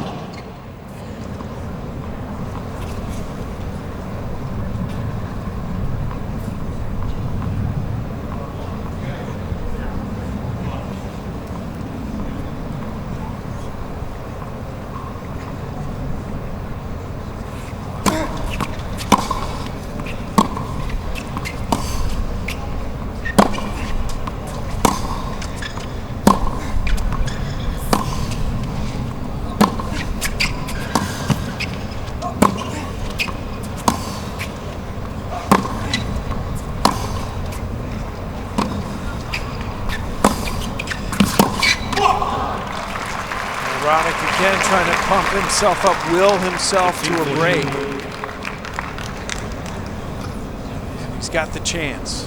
Roddick again trying to pump himself up, will himself to a break. He's got the chance.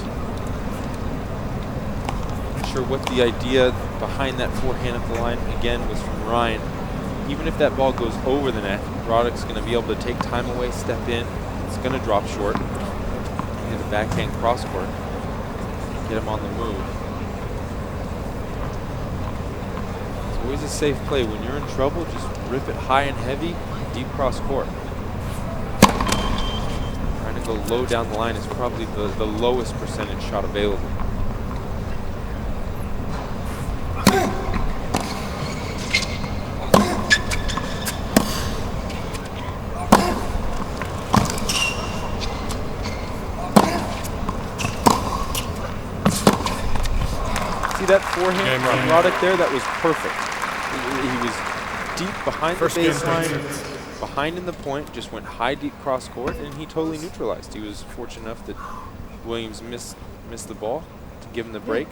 Not sure what the idea behind that forehand at the line again was from Rhyne. Even if that ball goes over the net, Roddick's going to be able to take time away, step in. It's going to drop short. Hit a backhand cross court. Get him on the move. Always a safe play. When you're in trouble, just rip it high and heavy, deep cross court. Trying to go low down the line is probably the lowest percentage shot available. See that forehand from Roddick there? That was perfect. He was deep behind the baseline, behind in the point, just went high, deep cross court, and he totally neutralized. He was fortunate enough that Williams missed the ball to give him the break.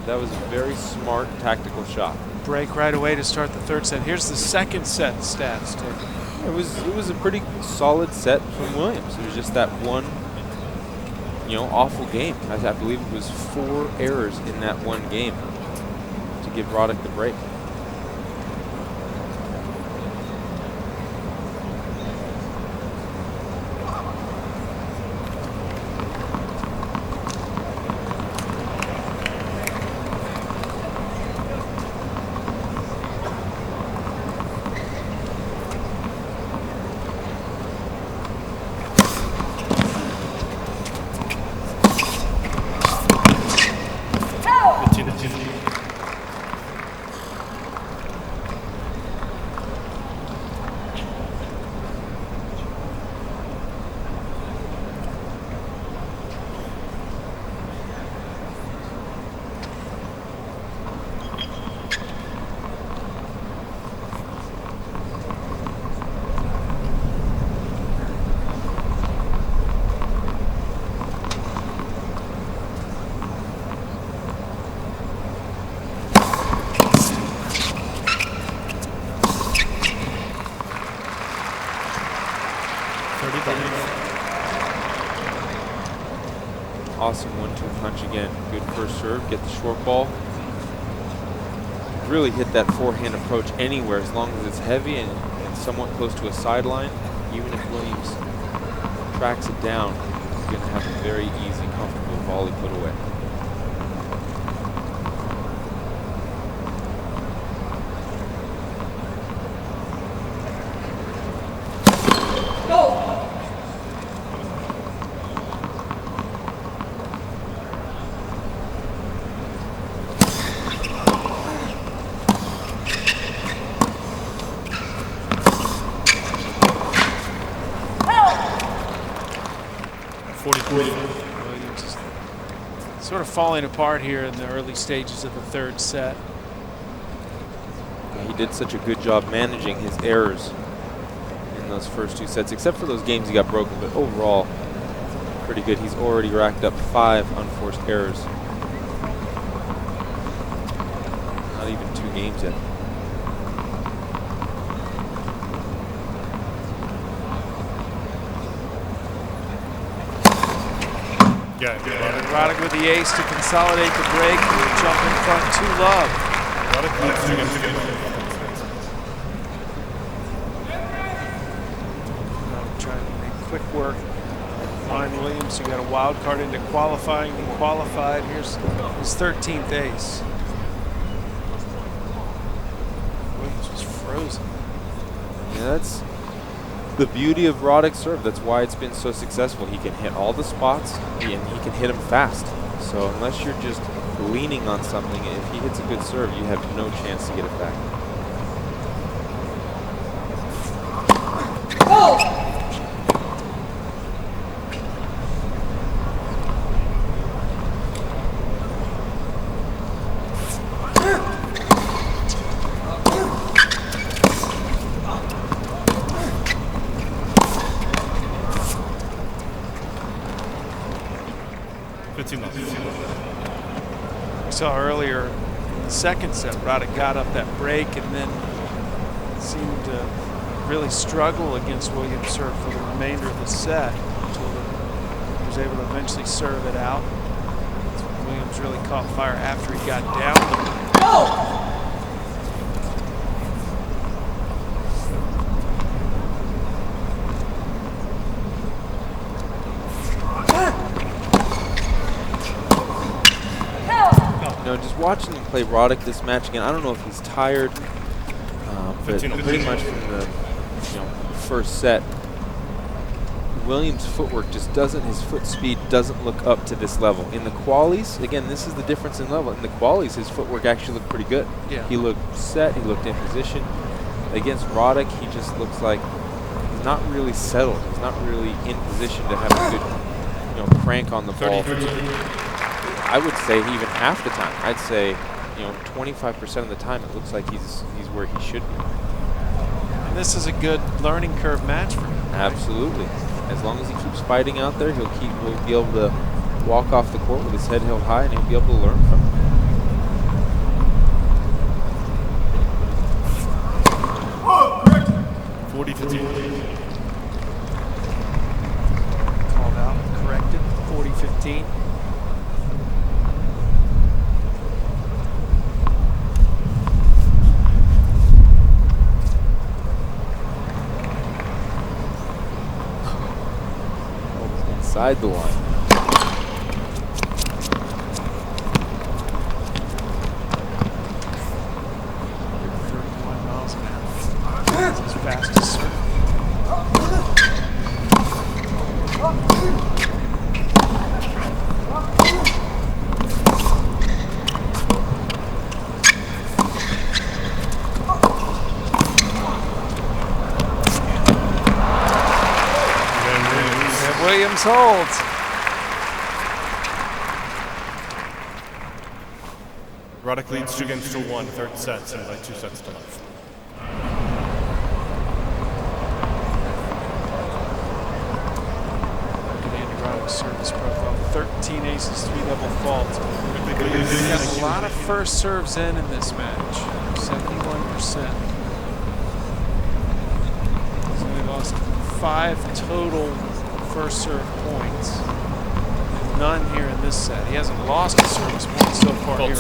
That was a very smart tactical shot. Break right away to start the third set. Here's the second set stats, Tim. It was a pretty solid set from Williams. It was just that one, awful game. I believe it was 4 errors in that one game to give Roddick the break. Awesome 1-2 punch again. Good first serve. Get the short ball. Really hit that forehand approach anywhere as long as it's heavy and somewhat close to a sideline. Even if Williams tracks it down, he's going to have a very easy, comfortable volley put away. Williams is sort of falling apart here in the early stages of the third set. He did such a good job managing his errors in those first 2 sets, except for those games he got broken, but overall, pretty good. He's already racked up 5 unforced errors. Not even 2 games yet. Yeah, Roddick with the ace to consolidate the break. He'll jump in front 2-love. Roddick leads 2-1. Trying to make quick work. Rhyne Williams, who got a wild card into qualifying and qualified. Here's his 13th ace. Williams was frozen. Yeah, that's the beauty of Roddick's serve. That's why it's been so successful. He can hit all the spots, and he can hit them fast. So unless you're just leaning on something, if he hits a good serve, you have no chance to get it back. We saw earlier in the second set, Roddick got up that break and then seemed to really struggle against Williams' serve for the remainder of the set until he was able to eventually serve it out. Williams really caught fire after he got down. Just watching him play Roddick this match again, I don't know if he's tired, but pretty much from the first set, Williams' footwork just doesn't, his foot speed doesn't look up to this level. In the qualies, again, this is the difference in level. In the qualies, his footwork actually looked pretty good. Yeah. He looked set, he looked in position. Against Roddick, he just looks like he's not really settled. He's not really in position to have a good, crank on the ball. I would say even half the time. I'd say, 25% of the time it looks like he's where he should be. And this is a good learning curve match for him. Absolutely. As long as he keeps fighting out there, he'll be able to walk off the court with his head held high, and he'll be able to learn from it. 40-15. Called out, corrected, 40-15. Inside the line. 31 miles an hour. That's his fastest serve. Williams holds. Roddick leads 2-1, third set, and by 2 sets to love. Look at Andy Roddick's service profile. 13 aces, 3 double faults. He's got a lot of first serves in this match. 71%. He's only lost 5 total first serve points. none here in this set. He hasn't lost a service point so far here.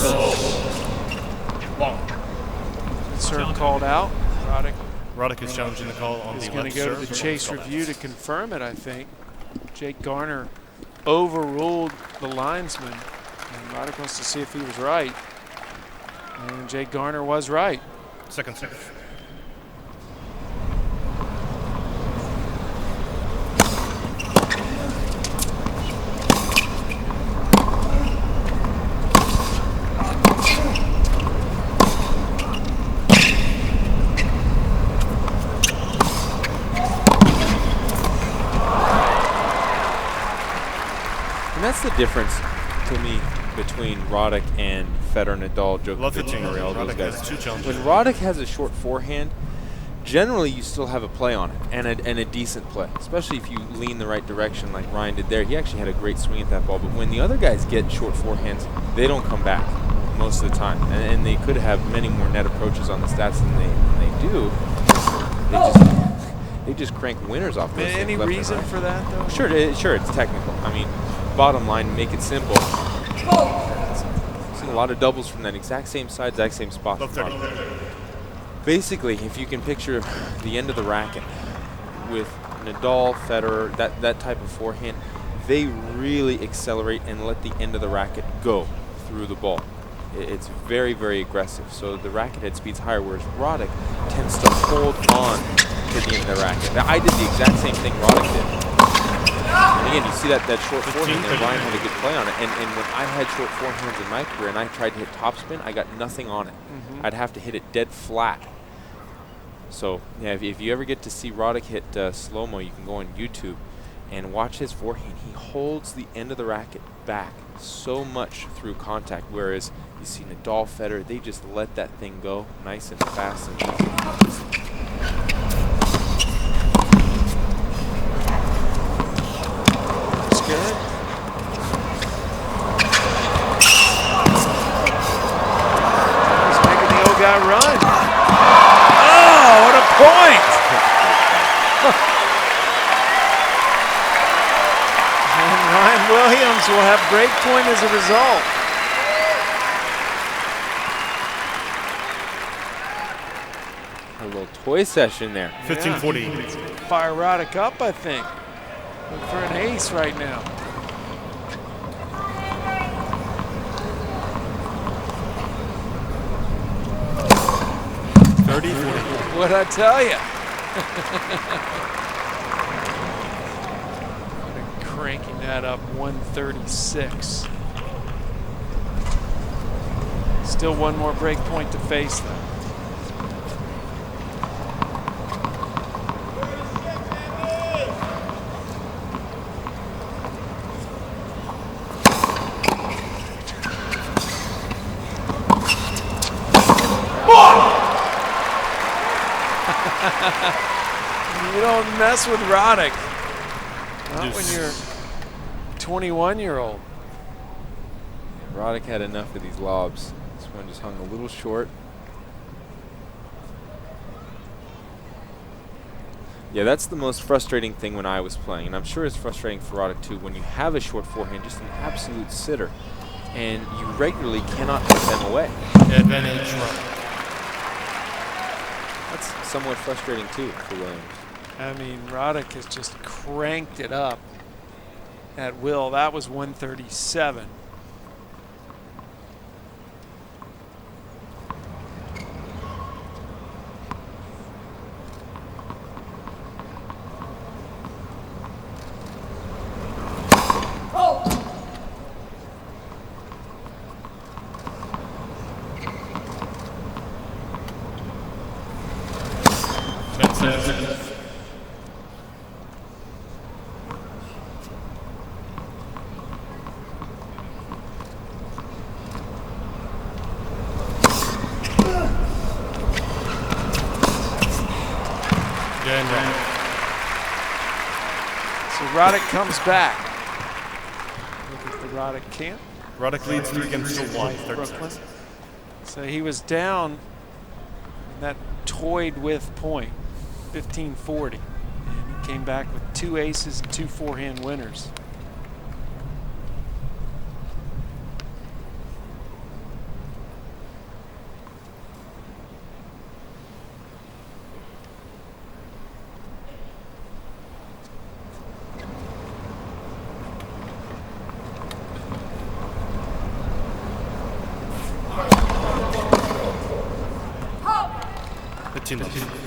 Good serve called out. Roddick is challenging the call on He's the going left to go serve. to the chase review to confirm it, I think. Jake Garner overruled the linesman. And Roddick wants to see if he was right. And Jake Garner was right. Second serve. That's the difference to me between Roddick and Federer, Nadal, Djokovic, and Murray, all those guys. When Roddick has a short forehand, generally you still have a play on it and a decent play, especially if you lean the right direction like Ryan did there. He actually had a great swing at that ball, but when the other guys get short forehands, they don't come back most of the time, and they could have many more net approaches on the stats than they do. They just crank winners off those things. Any reason for that, though? Sure, it's technical. I mean, bottom line, make it simple. Seen a lot of doubles from that exact same side, exact same spot. Basically, if you can picture the end of the racket with Nadal, Federer, that type of forehand, they really accelerate and let the end of the racket go through the ball. It's very, very aggressive. So the racket head speed's higher, whereas Roddick tends to hold on to the end of the racket. Now, I did the exact same thing Roddick did. And again, you see that short forehand there. Ryan had a good play on it. And when I had short forehands in my career and I tried to hit topspin, I got nothing on it. I'd have to hit it dead flat. So, yeah, if you ever get to see Roddick hit slow-mo, you can go on YouTube and watch his forehand. He holds the end of the racket back so much through contact, whereas you see Nadal, Federer, they just let that thing go nice and fast and easy. Good. He's making the old guy run. Oh, what a point! And Rhyne Williams will have break point as a result. A little toy session there. 15-40. Yeah. Fire Roddick up, I think. Look for an ace right now. What'd I tell you? Cranking that up 136. Still one more break point to face though. You don't mess with Roddick. Not when you're 21-year-old. Roddick had enough of these lobs. This one just hung a little short. Yeah, that's the most frustrating thing when I was playing, and I'm sure it's frustrating for Roddick too, when you have a short forehand, just an absolute sitter, and you regularly cannot put them away. Advantage Roddick. That's somewhat frustrating too for Williams. I mean, Roddick has just cranked it up at will. That was 137. Roddick comes back. Look at the Roddick camp. Roddick leads 3-1. Brooklyn. So he was down that toyed with point, 15-40. And he came back with 2 aces and 2 forehand winners. 15 love.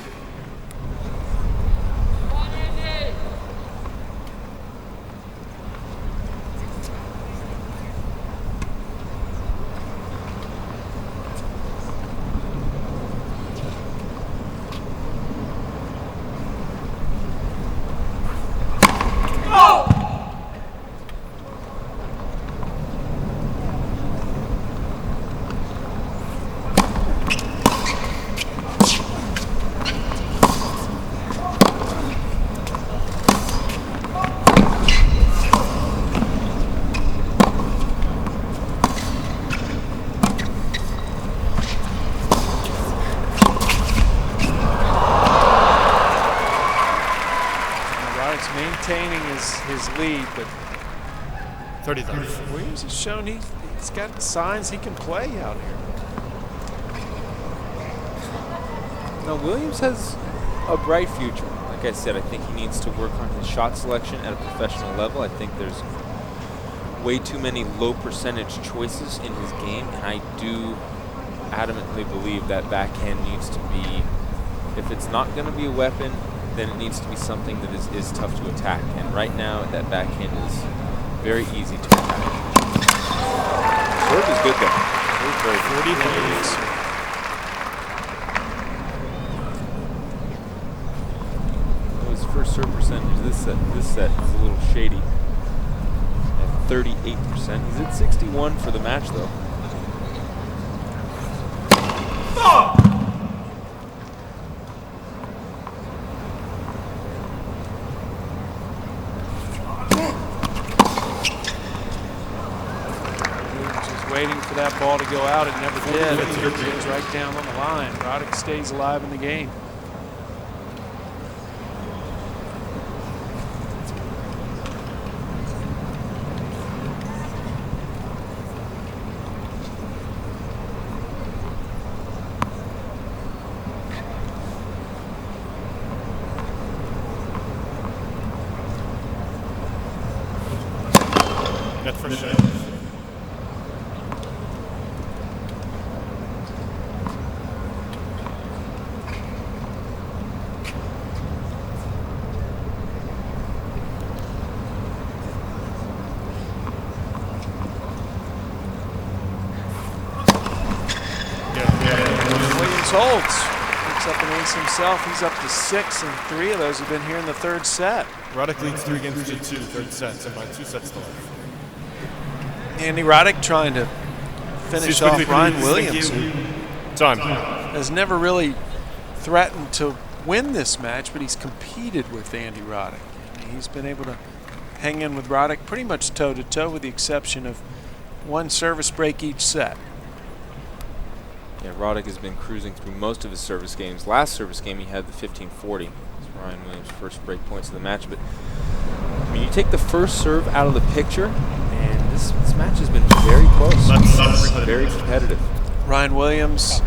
Maintaining his lead, but 30 love. Williams has shown he's got signs he can play out here. Now, Williams has a bright future. Like I said, I think he needs to work on his shot selection at a professional level. I think there's way too many low percentage choices in his game, and I do adamantly believe that backhand needs to be, if it's not going to be a weapon, then it needs to be something that is tough to attack. And right now, that backhand is very easy to attack. Serve is good though. Very 40 love. His first serve percentage this set is a little shady at 38%. He's at 61 for the match though. Waiting for that ball to go out. It never did. It was right down on the line. Roddick stays alive in the game. Net for shot. Williams holds. Picks up an ace himself. He's up to 6, and 3 of those have been here in the third set. Roddick leads 3 games to 2, third sets, and by 2 sets to love. Andy Roddick trying to finish off Rhyne Williams, who Time. has never really threatened to win this match, but he's competed with Andy Roddick. He's been able to hang in with Roddick pretty much toe-to-toe, with the exception of one service break each set. Yeah, Roddick has been cruising through most of his service games. Last service game, he had the 15-40. It's Rhyne Williams' first break points of the match. But I mean, you take the first serve out of the picture, and this match has been very close, very competitive. Rhyne Williams,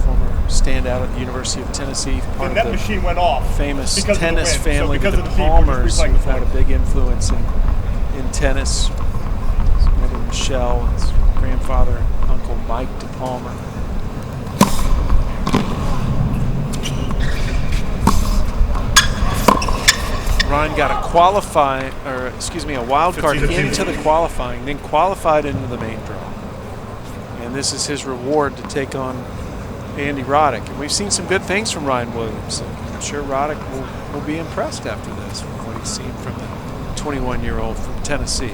former standout at the University of Tennessee, part that of machine went off the famous because of the tennis wind. family, So because the of the people, Palmers, just replaying who've the had a point. big influence in tennis. His mother Michelle, his grandfather and uncle Mike DePalmer. Rhyne got a wild card 15. into the qualifying, then qualified into the main draw. And this is his reward to take on Andy Roddick. And we've seen some good things from Rhyne Williams. I'm sure Roddick will be impressed after this from what he's seen from the 21-year-old from Tennessee.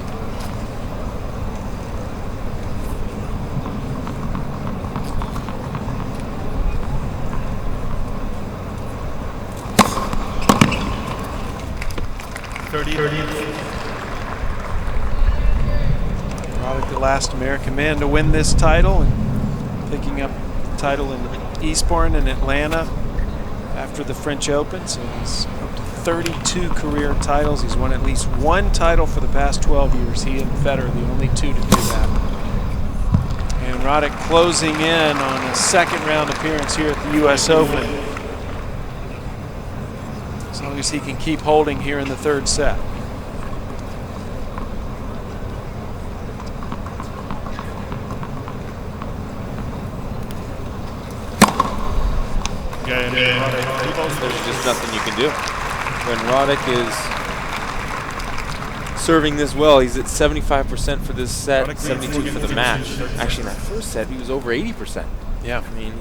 Roddick, the last American man to win this title, and picking up the title in Eastbourne and Atlanta after the French Open. So he's up to 32 career titles. He's won at least one title for the past 12 years. He and Federer, the only two to do that. And Roddick closing in on a second round appearance here at the US Open. As long as he can keep holding here in the third set. Again, Roddick. There's just nothing you can do. When Roddick is serving this well, he's at 75% for this set, 72 for the match. Actually, in that first set, he was over 80%. Yeah. I mean,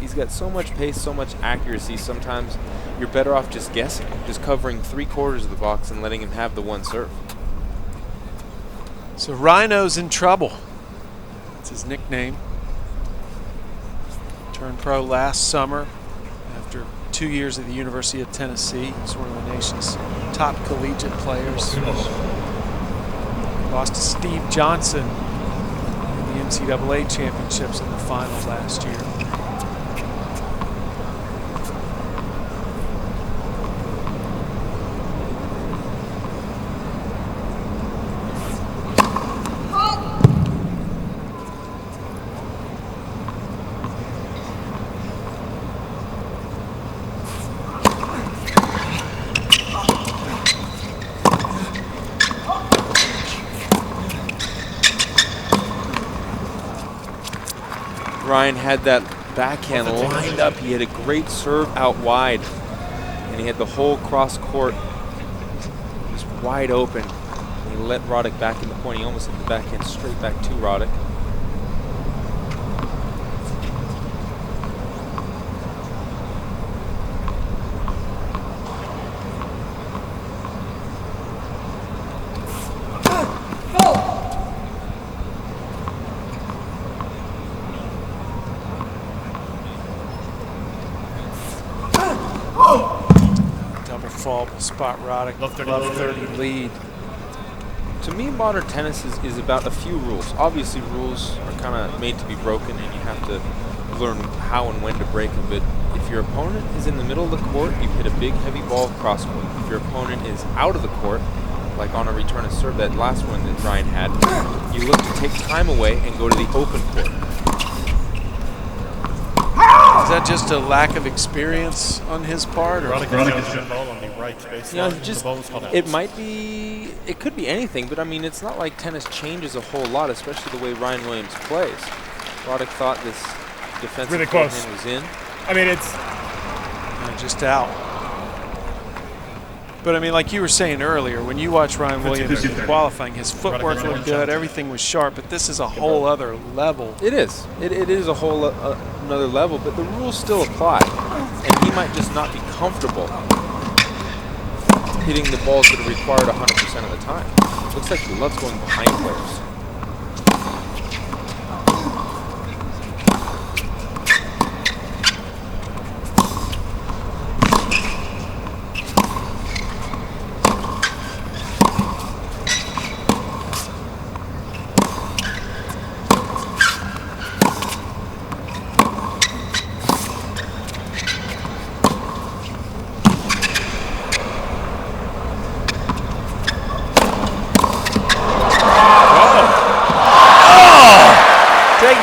he's got so much pace, so much accuracy. Sometimes you're better off just guessing, just covering 3/4 of the box and letting him have the one serve. So Rhino's in trouble. That's his nickname. Turned pro last summer after 2 years at the University of Tennessee. He's one of the nation's top collegiate players. Lost to Steve Johnson in the NCAA championships in the final last year. Rhyne had that backhand lined up. He had a great serve out wide, and he had the whole cross court just wide open. And he let Roddick back in the point. He almost hit the backhand straight back to Roddick. Double fault will spot Roddick. Love 30. Love 30 lead. To me, modern tennis is about a few rules. Obviously, rules are kind of made to be broken, and you have to learn how and when to break them. But if your opponent is in the middle of the court, you hit a big, heavy ball cross court. If your opponent is out of the court, like on a return of serve, that last one that Rhyne had, you look to take time away and go to the open court. Is that just a lack of experience on his part? Or Roddick is the ball on the right baseline. You know, The just ball was called out. it might be, it could be anything, but I mean, it's not like tennis changes a whole lot, especially the way Rhyne Williams plays. Roddick thought this defensive Really close. forehand was in. I mean, it's just out. But I mean, like you were saying earlier, when you watch Rhyne Williams in qualifying, his footwork looked good, everything was sharp, but this is a whole other level. It is. It is a whole another level, but the rules still apply, and he might just not be comfortable hitting the balls that are required 100% of the time. Looks like he loves going behind players.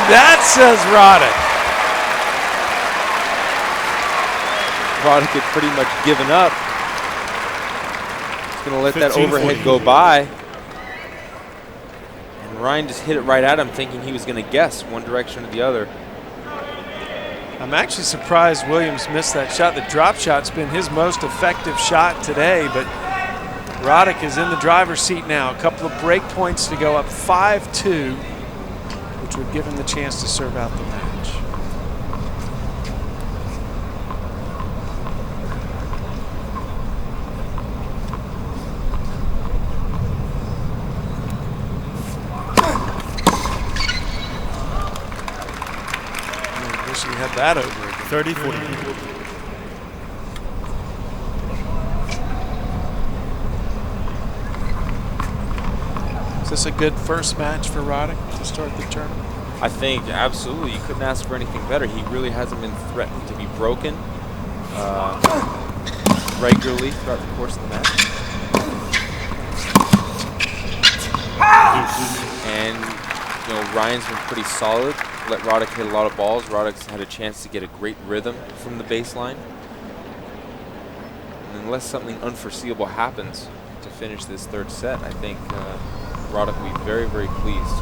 That says Roddick. Roddick had pretty much given up. He's going to let that overhead go by. And Rhyne just hit it right at him, thinking he was going to guess one direction or the other. I'm actually surprised Williams missed that shot. The drop shot's been his most effective shot today, but Roddick is in the driver's seat now. A couple of break points to go, up 5-2. Which would give him the chance to serve out the match. I wish we had that over again. 30-40. Is this a good first match for Roddick to start the tournament? I think absolutely. You couldn't ask for anything better. He really hasn't been threatened to be broken regularly throughout the course of the match. And you know, Ryan's been pretty solid. Let Roddick hit a lot of balls. Roddick's had a chance to get a great rhythm from the baseline. And unless something unforeseeable happens to finish this third set, I think Roddick will be very, very pleased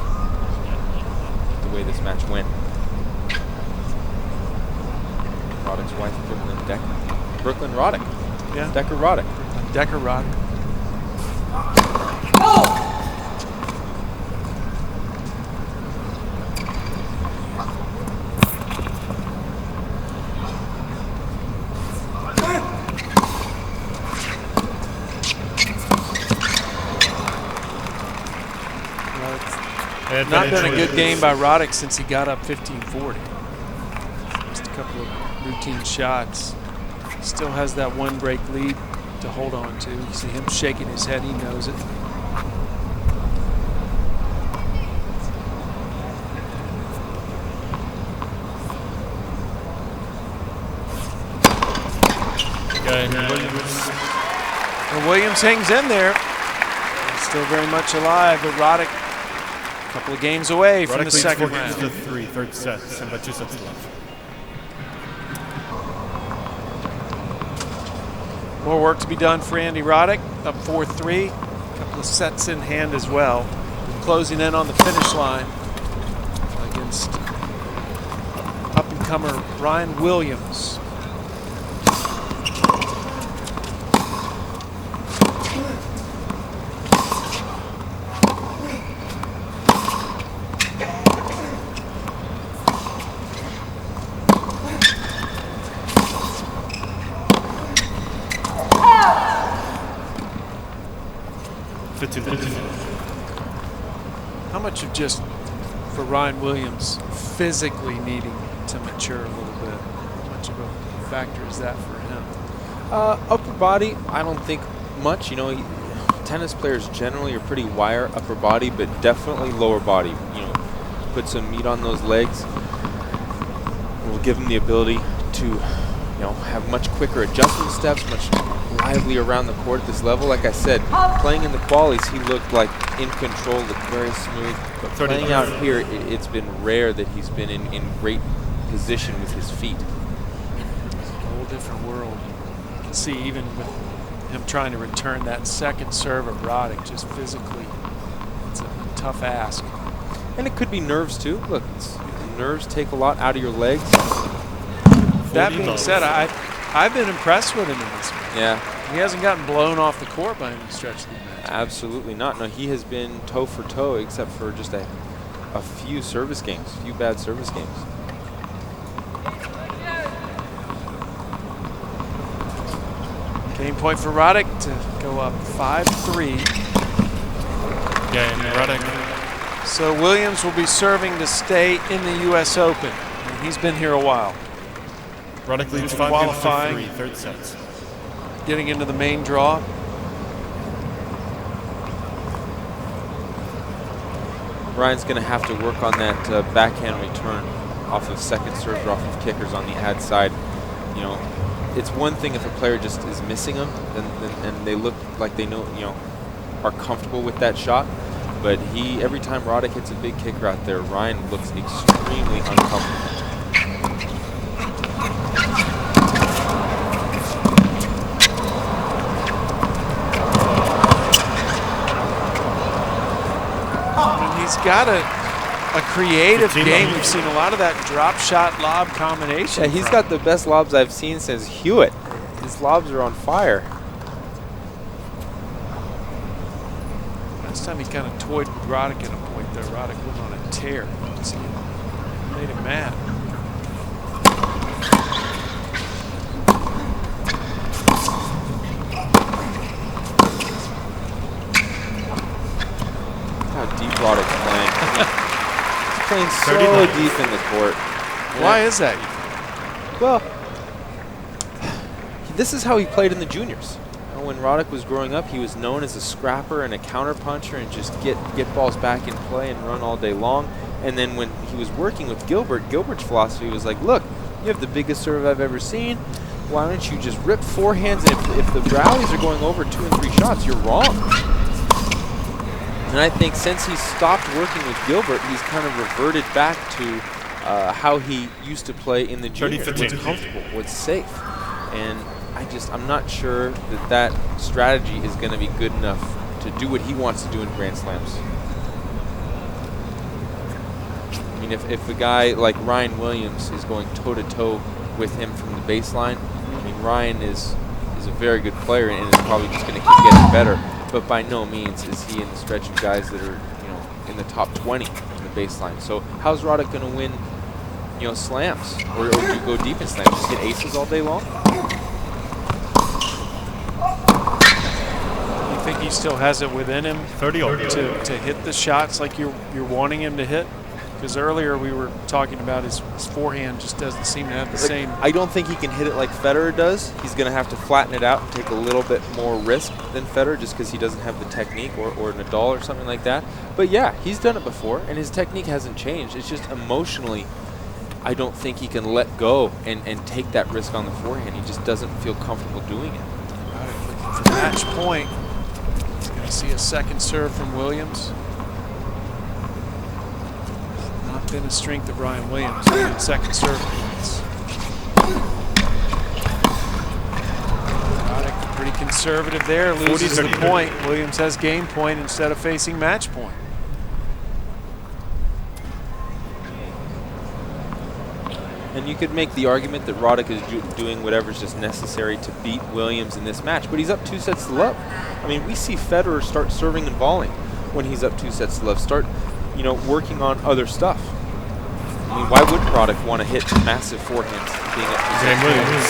with the way this match went. Roddick Roddick's wife, Brooklyn Roddick. Yeah. Decker Roddick. Decker Roddick. Not been a good game by Roddick since he got up 15-40. Just a couple of routine shots. Still has that one break lead to hold on to. You see him shaking his head, he knows it. And Williams hangs in there. He's still very much alive, but Roddick a couple of games away from the second round. Roddick leads 4 games to 3, third set, and by 2 sets to love. More work to be done for Andy Roddick, up 4-3. A couple of sets in hand as well. Closing in on the finish line against up-and-comer Rhyne Williams. How much of just for Rhyne Williams physically needing to mature a little bit? How much of a factor is that for him? Upper body, I don't think much. You know, tennis players generally are pretty wire upper body, but definitely lower body. You know, put some meat on those legs. Will give him the ability to, you know, have much quicker adjustment steps, much lively around the court at this level. Like I said, playing in the qualies, he looked like in control, looked very smooth. But playing out here, it's been rare that he's been in great position with his feet. It's a whole different world. You can see even with him trying to return that second serve of Roddick, just physically, it's a tough ask. And it could be nerves too. Look, nerves take a lot out of your legs. That being said, I've been impressed with him in this match. Yeah. He hasn't gotten blown off the court by any stretch of the match. Absolutely not. No, he has been toe for toe except for just a few service games, a few bad service games. Game point for Roddick to go up 5-3. Game, Roddick. So Williams will be serving to stay in the U.S. Open. And he's been here a while. Roddick leads 5 games to 3, third sets. Getting into the main draw. Ryan's going to have to work on that backhand return off of second serves or off of kickers on the ad side. You know, it's one thing if a player just is missing them and they look like they know, you know, are comfortable with that shot. But every time Roddick hits a big kicker out there, Ryan looks extremely uncomfortable. He's got a creative game. We've seen a lot of that drop shot lob combination. Yeah, he's got the best lobs I've seen since Hewitt. His lobs are on fire. Last time he kind of toyed with Roddick at a point there. Roddick went on a tear. See, made him mad. How deep Roddick's playing. He's playing so deep in the court. Why is that? Well, this is how he played in the juniors. You know, when Roddick was growing up, he was known as a scrapper and a counter puncher and just get balls back in play and run all day long. And then when he was working with Gilbert's philosophy was like, look, you have the biggest serve I've ever seen. Why don't you just rip forehands? And if the rallies are going over 2 and 3 shots, you're wrong. And I think since he stopped working with Gilbert, he's kind of reverted back to how he used to play in the juniors. What's comfortable, what's safe. And I'm not sure that strategy is going to be good enough to do what he wants to do in Grand Slams. I mean, if a guy like Rhyne Williams is going toe-to-toe with him from the baseline, I mean, Ryan is a very good player and is probably just going to keep getting better. But by no means is he in the stretch of guys that are, in the top 20 in the baseline. So how's Roddick going to win, slams or do you go deep in slams? Just hit aces all day long? You think he still has it within him 30 to hit the shots like you're wanting him to hit? Because earlier we were talking about his forehand just doesn't seem to have the same. I don't think he can hit it like Federer does. He's going to have to flatten it out and take a little bit more risk than Federer just because he doesn't have the technique, or Nadal or something like that. But yeah, he's done it before, and his technique hasn't changed. It's just emotionally, I don't think he can let go and take that risk on the forehand. He just doesn't feel comfortable doing it. For match point, he's going to see a second serve from Williams. Been a strength of Rhyne Williams in second serve points. Roddick pretty conservative there, loses the point. Williams has game point instead of facing match point. And you could make the argument that Roddick is doing whatever's just necessary to beat Williams in this match, but he's up 2 sets to love. I mean, we see Federer start serving and volleying when he's up 2 sets to love. Start, working on other stuff. I mean, why wouldn't Roddick want to hit massive forehands being up 2 sets? Williams.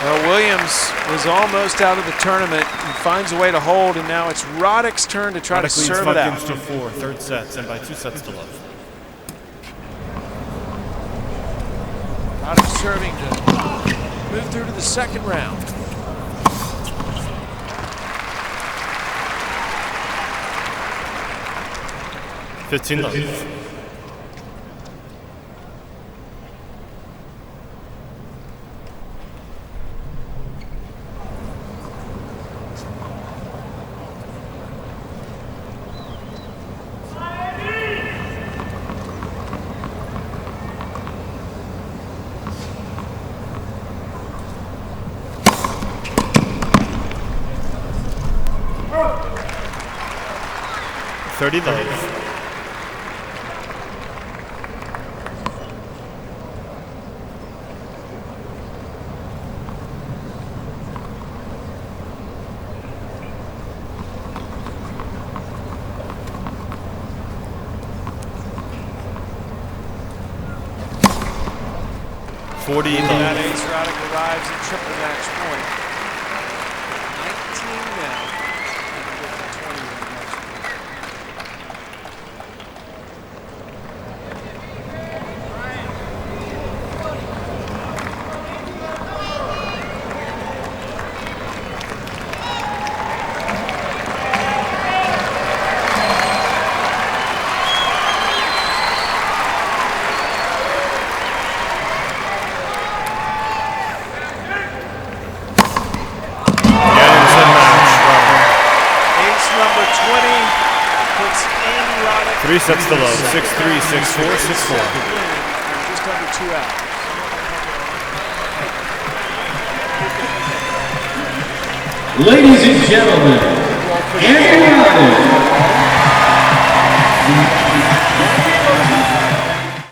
Well, Williams was almost out of the tournament and finds a way to hold, and now it's Roddick's turn to try to serve it out. Roddick leads 5-4, third set, and by 2 sets to love. Roddick serving to move through to the second round. $15 love. $30 love. $40 That love. ace Roddick arrives at triple match point. 19 now. And we get to 20 in the match point. Puts Andy Roddick 3 sets to love. 6-3, 6-4, 6-4. just under 2 out. Ladies and gentlemen, Andy Roddick.